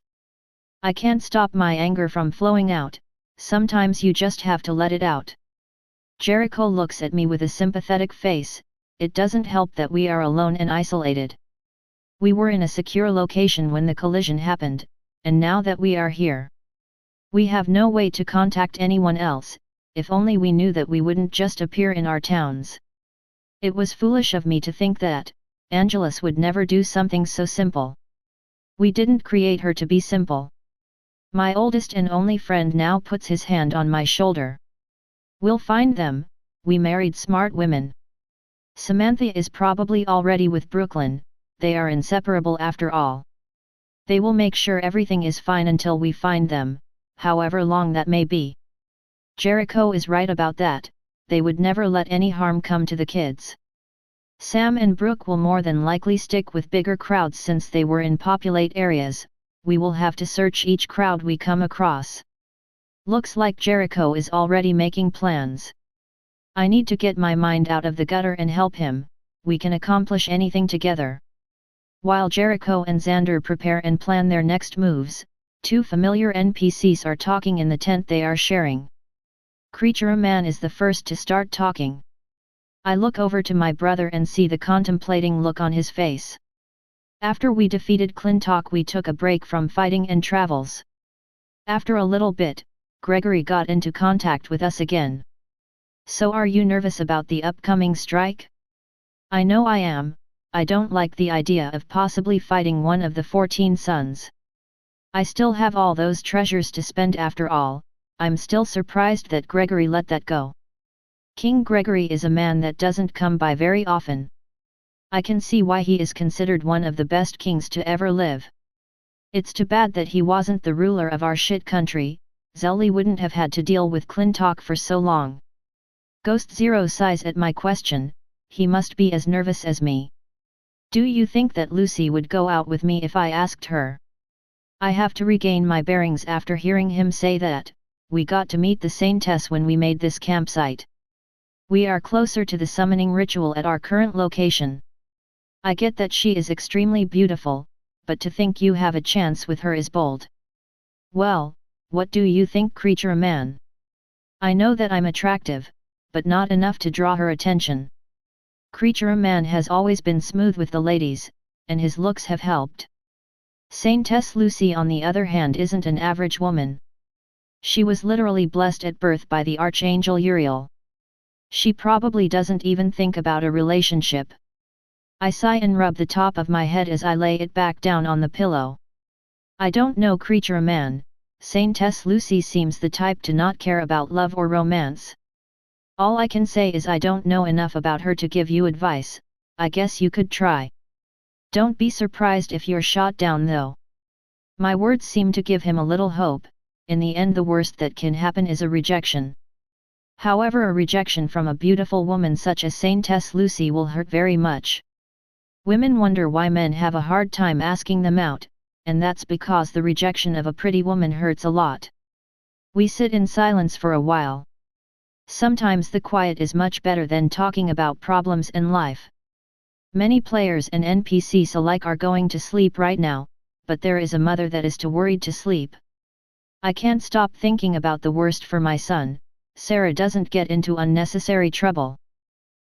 I can't stop my anger from flowing out. Sometimes you just have to let it out. Jericho looks at me with a sympathetic face. It doesn't help that we are alone and isolated. We were in a secure location when the collision happened, and now that we are here, we have no way to contact anyone else. If only we knew that we wouldn't just appear in our towns. It was foolish of me to think that Angelus would never do something so simple. We didn't create her to be simple. My oldest and only friend now puts his hand on my shoulder. We'll find them. We married smart women. Samantha is probably already with Brooklyn. They are inseparable after all. They will make sure everything is fine until we find them, however long that may be. Jericho is right about that. They would never let any harm come to the kids. Sam and Brooke will more than likely stick with bigger crowds since they were in populate areas. We will have to search each crowd we come across. Looks like Jericho is already making plans. I need to get my mind out of the gutter and help him. We can accomplish anything together. While Jericho and Xander prepare and plan their next moves, 2 familiar NPCs are talking in the tent they are sharing. Creature Man is the first to start talking. I look over to my brother and see the contemplating look on his face. After we defeated Clintock, we took a break from fighting and travels. After a little bit, Gregory got into contact with us again. So are you nervous about the upcoming strike? I know I am. I don't like the idea of possibly fighting one of the 14 sons. I still have all those treasures to spend after all. I'm still surprised that Gregory let that go. King Gregory is a man that doesn't come by very often. I can see why he is considered one of the best kings to ever live. It's too bad that he wasn't the ruler of our shit country. Zelly wouldn't have had to deal with Clintock for so long. Ghost Zero sighs at my question. He must be as nervous as me. Do you think that Lucy would go out with me if I asked her? I have to regain my bearings after hearing him say that. We got to meet the Saintess when we made this campsite. We are closer to the summoning ritual at our current location. I get that she is extremely beautiful, but to think you have a chance with her is bold. Well, what do you think, Creature Man? I know that I'm attractive, but not enough to draw her attention. Creature Man has always been smooth with the ladies, and his looks have helped. Saintess Lucy on the other hand isn't an average woman. She was literally blessed at birth by the Archangel Uriel. She probably doesn't even think about a relationship. I sigh and rub the top of my head as I lay it back down on the pillow. I don't know creature a man, Saintess Lucy seems the type to not care about love or romance. All I can say is I don't know enough about her to give you advice. I guess you could try. Don't be surprised if you're shot down though. My words seem to give him a little hope. In the end the worst that can happen is a rejection. However, a rejection from a beautiful woman such as Saintess Lucy will hurt very much. Women wonder why men have a hard time asking them out, and that's because the rejection of a pretty woman hurts a lot. We sit in silence for a while. Sometimes the quiet is much better than talking about problems in life. Many players and NPCs alike are going to sleep right now, but there is a mother that is too worried to sleep. I can't stop thinking about the worst for my son. Sarah doesn't get into unnecessary trouble.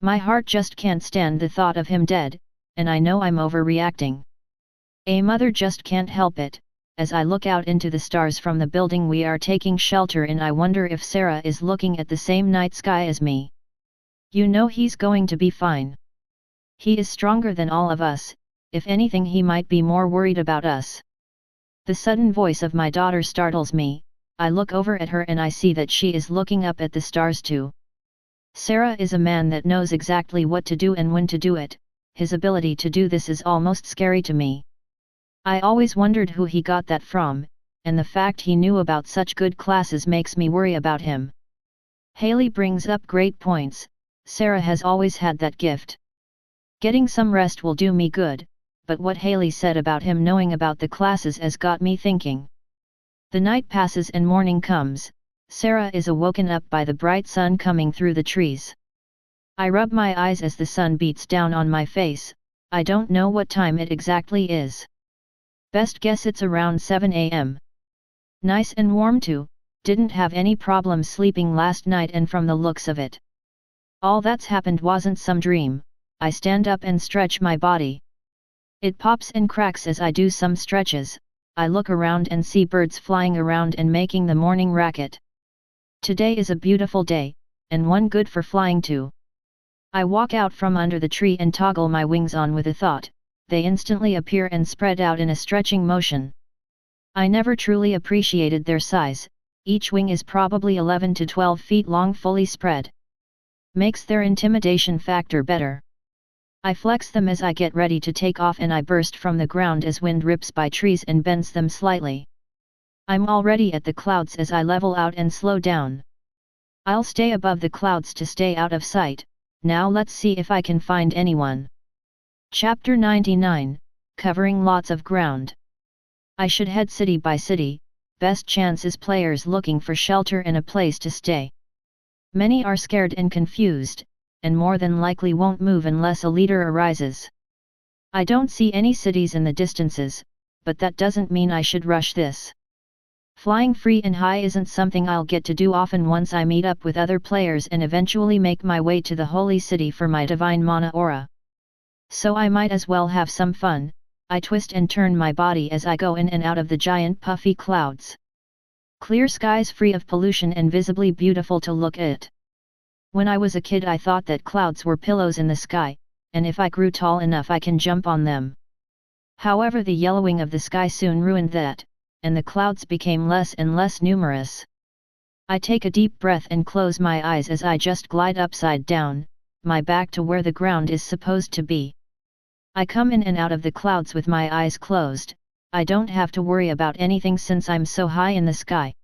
My heart just can't stand the thought of him dead, and I know I'm overreacting. A mother just can't help it. As I look out into the stars from the building we are taking shelter in, I wonder if Sarah is looking at the same night sky as me. You know he's going to be fine. He is stronger than all of us. If anything, he might be more worried about us. The sudden voice of my daughter startles me. I look over at her and I see that she is looking up at the stars too. Sarah is a man that knows exactly what to do and when to do it. His ability to do this is almost scary to me. I always wondered who he got that from, and the fact he knew about such good classes makes me worry about him. Haley brings up great points. Sarah has always had that gift. Getting some rest will do me good, but what Haley said about him knowing about the classes has got me thinking. The night passes and morning comes. Sarah is awoken up by the bright sun coming through the trees. I rub my eyes as the sun beats down on my face. I don't know what time it exactly is. Best guess it's around 7 a.m. Nice and warm too, didn't have any problems sleeping last night, and from the looks of it, all that's happened wasn't some dream. I stand up and stretch my body. It pops and cracks as I do some stretches. I look around and see birds flying around and making the morning racket. Today is a beautiful day, and one good for flying too. I walk out from under the tree and toggle my wings on with a thought. They instantly appear and spread out in a stretching motion. I never truly appreciated their size. Each wing is probably 11 to 12 feet long, fully spread. Makes their intimidation factor better. I flex them as I get ready to take off, and I burst from the ground as wind rips by trees and bends them slightly. I'm already at the clouds as I level out and slow down. I'll stay above the clouds to stay out of sight. Now let's see if I can find anyone. Chapter 99, covering lots of ground. I should head city by city. Best chance is players looking for shelter and a place to stay. Many are scared and confused, and more than likely won't move unless a leader arises. I don't see any cities in the distances, but that doesn't mean I should rush this. Flying free and high isn't something I'll get to do often once I meet up with other players and eventually make my way to the holy city for my divine mana aura. So I might as well have some fun. I twist and turn my body as I go in and out of the giant puffy clouds. Clear skies free of pollution and visibly beautiful to look at. When I was a kid I thought that clouds were pillows in the sky, and if I grew tall enough I can jump on them. However, the yellowing of the sky soon ruined that, and the clouds became less and less numerous. I take a deep breath and close my eyes as I just glide upside down, my back to where the ground is supposed to be. I come in and out of the clouds with my eyes closed. I don't have to worry about anything since I'm so high in the sky.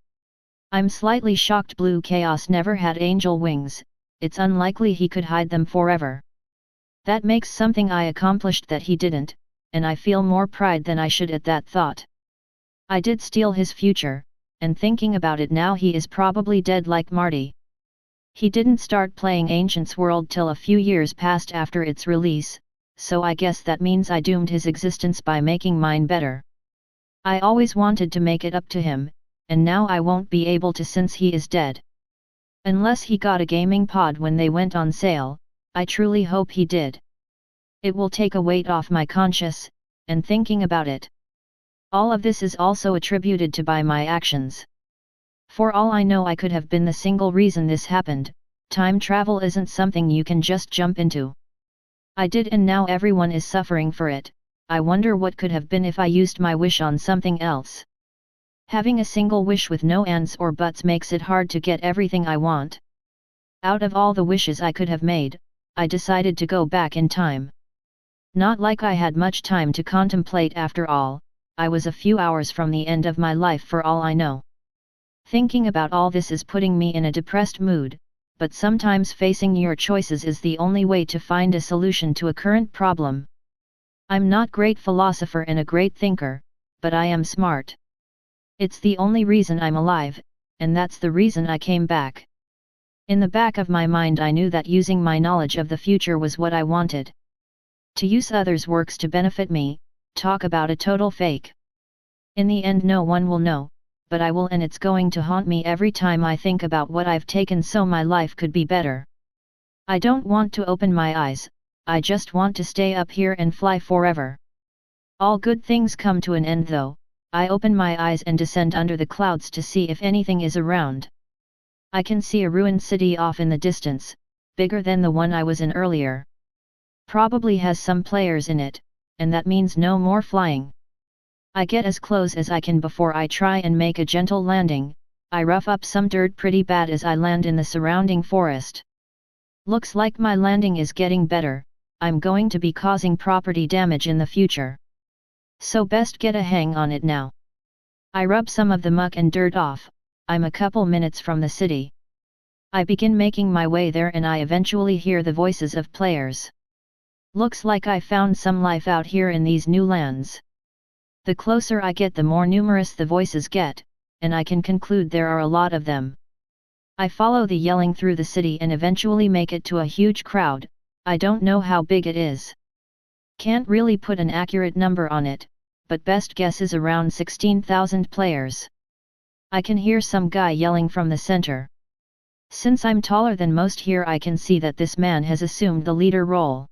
I'm slightly shocked Blue Chaos never had angel wings. It's unlikely he could hide them forever. That makes something I accomplished that he didn't, and I feel more pride than I should at that thought. I did steal his future, and thinking about it now he is probably dead like Marty. He didn't start playing Ancients World till a few years passed after its release, so I guess that means I doomed his existence by making mine better. I always wanted to make it up to him, and now I won't be able to since he is dead. Unless he got a gaming pod when they went on sale. I truly hope he did. It will take a weight off my conscience, and thinking about it. All of this is also attributed to by my actions. For all I know I could have been the single reason this happened. Time travel isn't something you can just jump into. I did, and now everyone is suffering for it. I wonder what could have been if I used my wish on something else. Having a single wish with no ands or buts makes it hard to get everything I want. Out of all the wishes I could have made, I decided to go back in time. Not like I had much time to contemplate after all, I was a few hours from the end of my life for all I know. Thinking about all this is putting me in a depressed mood, but sometimes facing your choices is the only way to find a solution to a current problem. I'm not great philosopher and a great thinker, but I am smart. It's the only reason I'm alive, and that's the reason I came back. In the back of my mind I knew that using my knowledge of the future was what I wanted. To use others' works to benefit me, talk about a total fake. In the end no one will know, but I will, and it's going to haunt me every time I think about what I've taken so my life could be better. I don't want to open my eyes, I just want to stay up here and fly forever. All good things come to an end though. I open my eyes and descend under the clouds to see if anything is around. I can see a ruined city off in the distance, bigger than the one I was in earlier. Probably has some players in it, and that means no more flying. I get as close as I can before I try and make a gentle landing. I rough up some dirt pretty bad as I land in the surrounding forest. Looks like my landing is getting better. I'm going to be causing property damage in the future. So best get a hang on it now. I rub some of the muck and dirt off. I'm a couple minutes from the city. I begin making my way there and I eventually hear the voices of players. Looks like I found some life out here in these new lands. The closer I get the more numerous the voices get, and I can conclude there are a lot of them. I follow the yelling through the city and eventually make it to a huge crowd. I don't know how big it is. Can't really put an accurate number on it, but best guess is around 16,000 players. I can hear some guy yelling from the center. Since I'm taller than most here I can see that this man has assumed the leader role.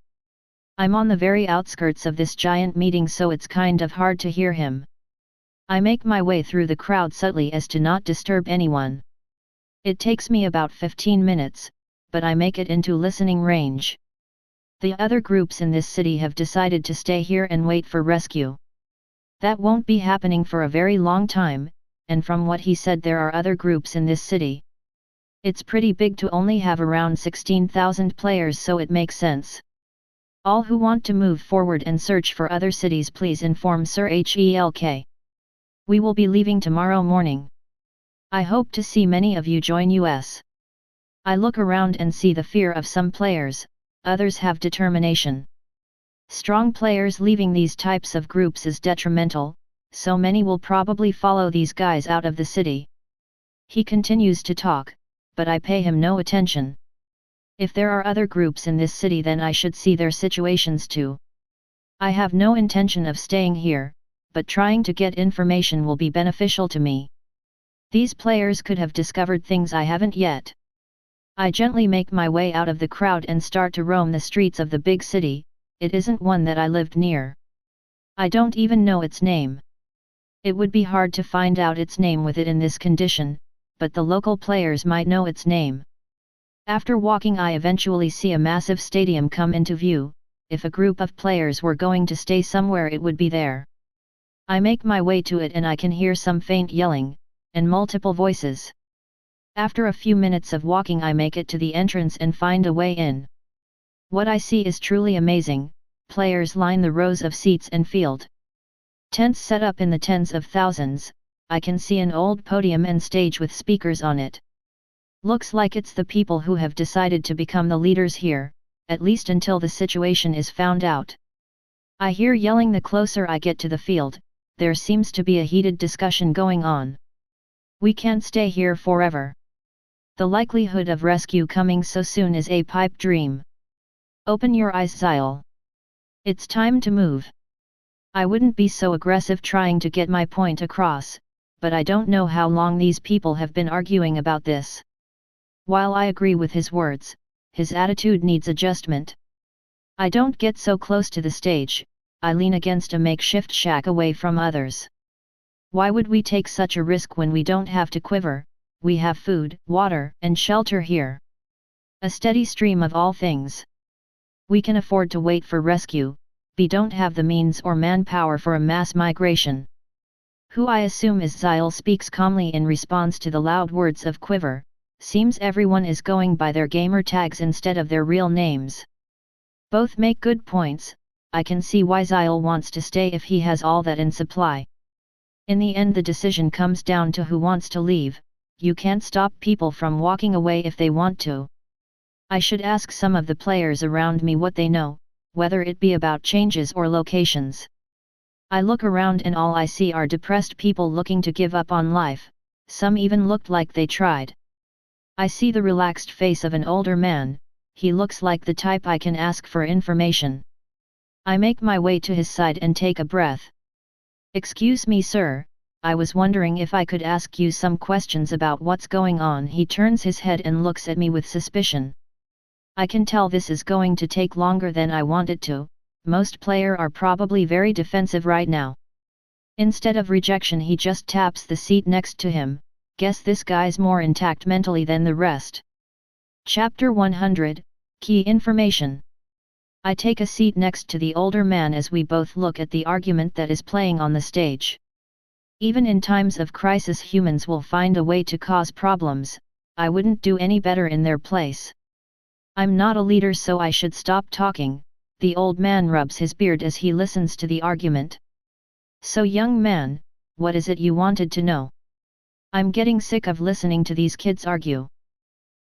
I'm on the very outskirts of this giant meeting so it's kind of hard to hear him. I make my way through the crowd subtly as to not disturb anyone. It takes me about 15 minutes, but I make it into listening range. The other groups in this city have decided to stay here and wait for rescue. That won't be happening for a very long time, and from what he said there are other groups in this city. It's pretty big to only have around 16,000 players so it makes sense. All who want to move forward and search for other cities please inform Sir Helk. We will be leaving tomorrow morning. I hope to see many of you join us. I look around and see the fear of some players, others have determination. Strong players leaving these types of groups is detrimental, so many will probably follow these guys out of the city. He continues to talk, but I pay him no attention. If there are other groups in this city then I should see their situations too. I have no intention of staying here, but trying to get information will be beneficial to me. These players could have discovered things I haven't yet. I gently make my way out of the crowd and start to roam the streets of the big city. It isn't one that I lived near. I don't even know its name. It would be hard to find out its name with it in this condition, but the local players might know its name. After walking I eventually see a massive stadium come into view. If a group of players were going to stay somewhere it would be there. I make my way to it and I can hear some faint yelling, and multiple voices. After a few minutes of walking I make it to the entrance and find a way in. What I see is truly amazing. Players line the rows of seats and field. Tents set up in the tens of thousands. I can see an old podium and stage with speakers on it. Looks like it's the people who have decided to become the leaders here, at least until the situation is found out. I hear yelling the closer I get to the field. There seems to be a heated discussion going on. We can't stay here forever. The likelihood of rescue coming so soon is a pipe dream. Open your eyes, Zyle. It's time to move. I wouldn't be so aggressive trying to get my point across, but I don't know how long these people have been arguing about this. While I agree with his words, his attitude needs adjustment. I don't get so close to the stage, I lean against a makeshift shack away from others. Why would we take such a risk when we don't have to quiver? We have food, water, and shelter here. A steady stream of all things. We can afford to wait for rescue, we don't have the means or manpower for a mass migration. Who I assume is Xyle speaks calmly in response to the loud words of Quiver. Seems everyone is going by their gamer tags instead of their real names. Both make good points. I can see why Xyle wants to stay if he has all that in supply. In the end the decision comes down to who wants to leave. You can't stop people from walking away if they want to. I should ask some of the players around me what they know, whether it be about changes or locations. I look around and all I see are depressed people looking to give up on life, some even looked like they tried. I see the relaxed face of an older man, he looks like the type I can ask for information. I make my way to his side and take a breath. "Excuse me, sir, I was wondering if I could ask you some questions about what's going on." He turns his head and looks at me with suspicion. I can tell this is going to take longer than I want it to. Most players are probably very defensive right now. Instead of rejection he just taps the seat next to him. Guess this guy's more intact mentally than the rest. Chapter 100, Key Information. I take a seat next to the older man as we both look at the argument that is playing on the stage. Even in times of crisis humans will find a way to cause problems. I wouldn't do any better in their place. I'm not a leader so I should stop talking. The old man rubs his beard as he listens to the argument. "So young man, what is it you wanted to know? I'm getting sick of listening to these kids argue.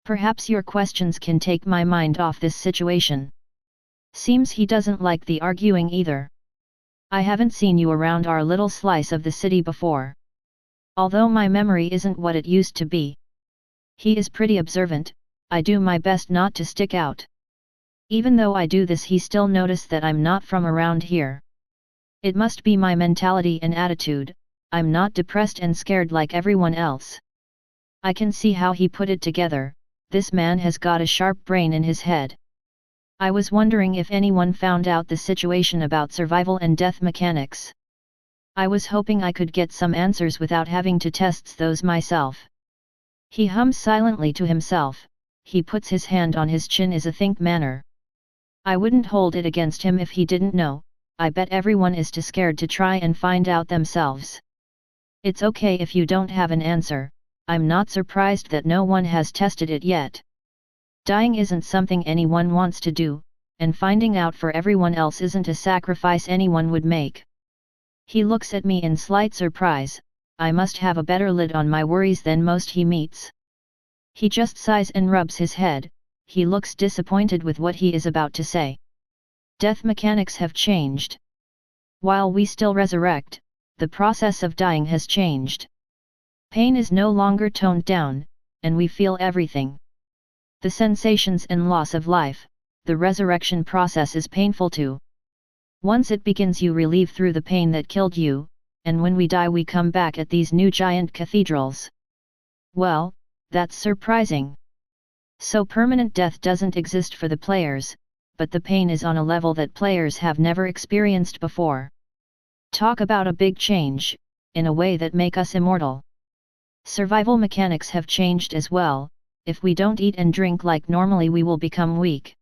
Perhaps your questions can take my mind off this situation." Seems he doesn't like the arguing either. "I haven't seen you around our little slice of the city before. Although my memory isn't what it used to be." He is pretty observant. I do my best not to stick out. Even though I do this he still notices that I'm not from around here. It must be my mentality and attitude. I'm not depressed and scared like everyone else. I can see how he put it together. This man has got a sharp brain in his head. I was wondering if anyone found out the situation about survival and death mechanics. I was hoping I could get some answers without having to test those myself. He hums silently to himself. He puts his hand on his chin in a think manner. I wouldn't hold it against him if he didn't know. I bet everyone is too scared to try and find out themselves. It's okay if you don't have an answer. I'm not surprised that no one has tested it yet. Dying isn't something anyone wants to do, and finding out for everyone else isn't a sacrifice anyone would make. He looks at me in slight surprise. I must have a better lid on my worries than most he meets. He just sighs and rubs his head. He looks disappointed with what he is about to say. Death mechanics have changed. While we still resurrect, the process of dying has changed. Pain is no longer toned down, and we feel everything. The sensations and loss of life, the resurrection process is painful too. Once it begins you relieve through the pain that killed you, and when we die we come back at these new giant cathedrals. Well, that's surprising. So permanent death doesn't exist for the players, but the pain is on a level that players have never experienced before. Talk about a big change, in a way that make us immortal. Survival mechanics have changed as well. If we don't eat and drink like normally we will become weak.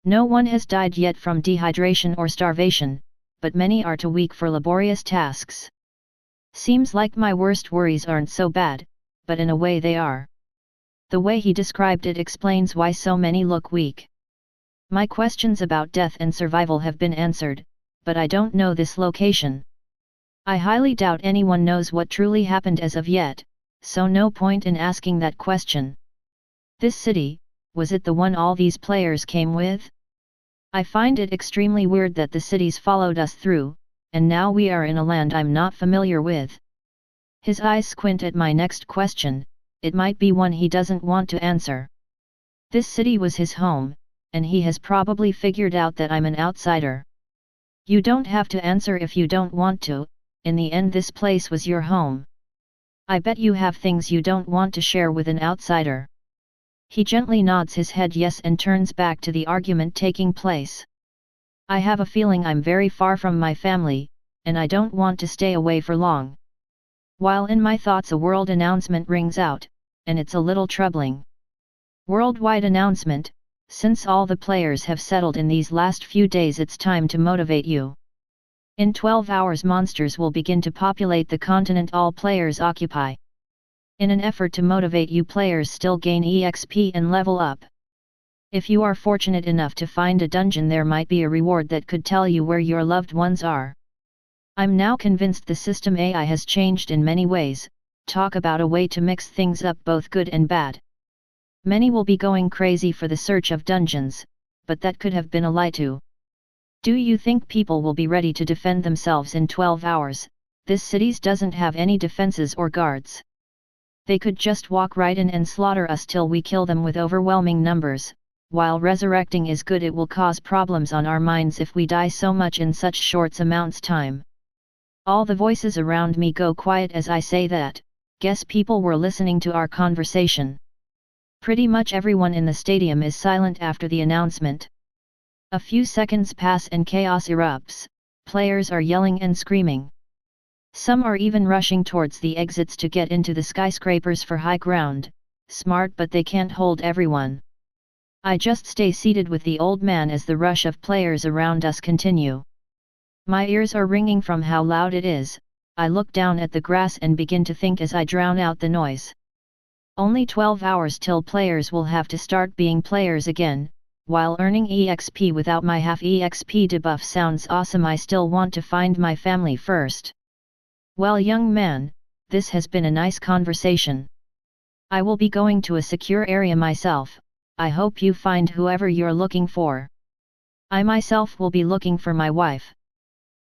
No one has died yet from dehydration or starvation, but many are too weak for laborious tasks. Seems like my worst worries aren't so bad, but in a way they are. The way he described it explains why so many look weak. My questions about death and survival have been answered, but I don't know this location. I highly doubt anyone knows what truly happened as of yet, so no point in asking that question. This city, was it the one all these players came with? I find it extremely weird that the cities followed us through, and now we are in a land I'm not familiar with. His eyes squint at my next question. It might be one he doesn't want to answer. This city was his home, and he has probably figured out that I'm an outsider. You don't have to answer if you don't want to. In the end this place was your home. I bet you have things you don't want to share with an outsider. He gently nods his head yes and turns back to the argument taking place. I have a feeling I'm very far from my family, and I don't want to stay away for long. While in my thoughts a world announcement rings out, and it's a little troubling. Worldwide announcement, Since all the players have settled in these last few days, it's time to motivate you. In 12 hours monsters will begin to populate the continent all players occupy. In an effort to motivate you, players still gain EXP and level up. If you are fortunate enough to find a dungeon, there might be a reward that could tell you where your loved ones are. I'm now convinced the system AI has changed in many ways. Talk about a way to mix things up, both good and bad. Many will be going crazy for the search of dungeons, but that could have been a lie too. Do you think people will be ready to defend themselves in 12 hours? This city doesn't have any defenses or guards. They could just walk right in and slaughter us till we kill them with overwhelming numbers. While resurrecting is good, it will cause problems on our minds if we die so much in such short amounts time. All the voices around me go quiet as I say that. Guess people were listening to our conversation. Pretty much everyone in the stadium is silent after the announcement. A few seconds pass and chaos erupts. Players are yelling and screaming. Some are even rushing towards the exits to get into the skyscrapers for high ground. Smart, but they can't hold everyone. I just stay seated with the old man as the rush of players around us continue. My ears are ringing from how loud it is. I look down at the grass and begin to think as I drown out the noise. Only 12 hours till players will have to start being players again. While earning EXP without my half EXP debuff sounds awesome, I still want to find my family first. Well, young man, this has been a nice conversation. I will be going to a secure area myself. I hope you find whoever you're looking for. I myself will be looking for my wife.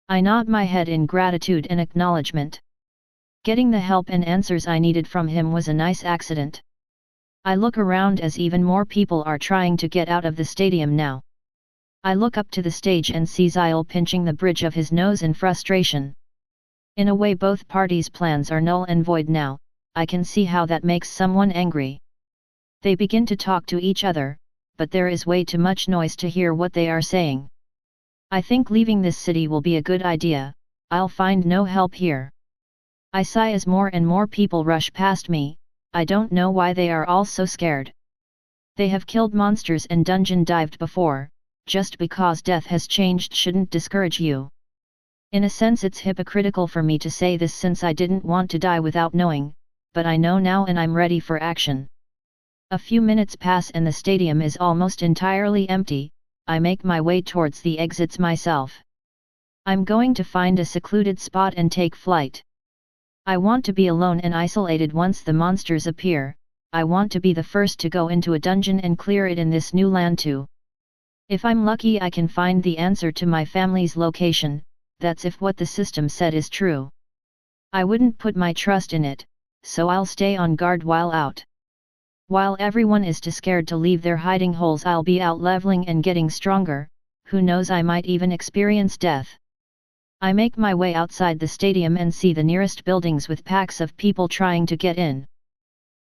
I nod my head in gratitude and acknowledgement. Getting the help and answers I needed from him was a nice accident. I look around as even more people are trying to get out of the stadium now. I look up to the stage and see Zyle pinching the bridge of his nose in frustration. In a way, both parties' plans are null and void now. I can see how that makes someone angry. They begin to talk to each other, but there is way too much noise to hear what they are saying. I think leaving this city will be a good idea. I'll find no help here. I sigh as more and more people rush past me. I don't know why they are all so scared. They have killed monsters and dungeon dived before. Just because death has changed shouldn't discourage you. In a sense, it's hypocritical for me to say this since I didn't want to die without knowing, but I know now and I'm ready for action. A few minutes pass and the stadium is almost entirely empty. I make my way towards the exits myself. I'm going to find a secluded spot and take flight. I want to be alone and isolated once the monsters appear. I want to be the first to go into a dungeon and clear it in this new land too. If I'm lucky, I can find the answer to my family's location. That's if what the system said is true. I wouldn't put my trust in it, so I'll stay on guard while out. While everyone is too scared to leave their hiding holes, I'll be out leveling and getting stronger. Who knows, I might even experience death. I make my way outside the stadium and see the nearest buildings with packs of people trying to get in.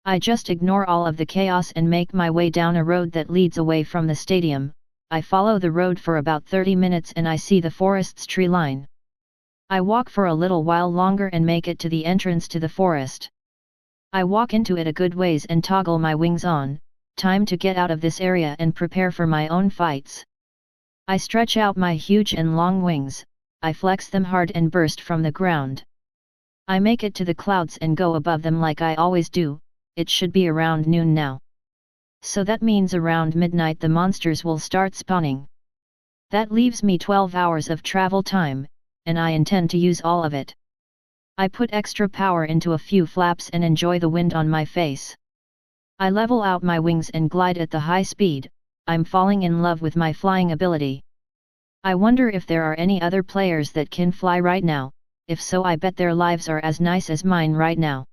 I just ignore all of the chaos and make my way down a road that leads away from the stadium. I follow the road for about 30 minutes and I see the forest's tree line. I walk for a little while longer and make it to the entrance to the forest. I walk into it a good ways and toggle my wings on. Time to get out of this area and prepare for my own fights. I stretch out my huge and long wings. I flex them hard and burst from the ground. I make it to the clouds and go above them like I always do. It should be around noon now. So that means around midnight the monsters will start spawning. That leaves me 12 hours of travel time, and I intend to use all of it. I put extra power into a few flaps and enjoy the wind on my face. I level out my wings and glide at the high speed. I'm falling in love with my flying ability. I wonder if there are any other players that can fly right now. If so, I bet their lives are as nice as mine right now.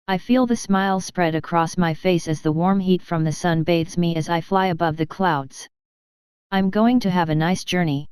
I feel the smile spread across my face as the warm heat from the sun bathes me as I fly above the clouds. I'm going to have a nice journey.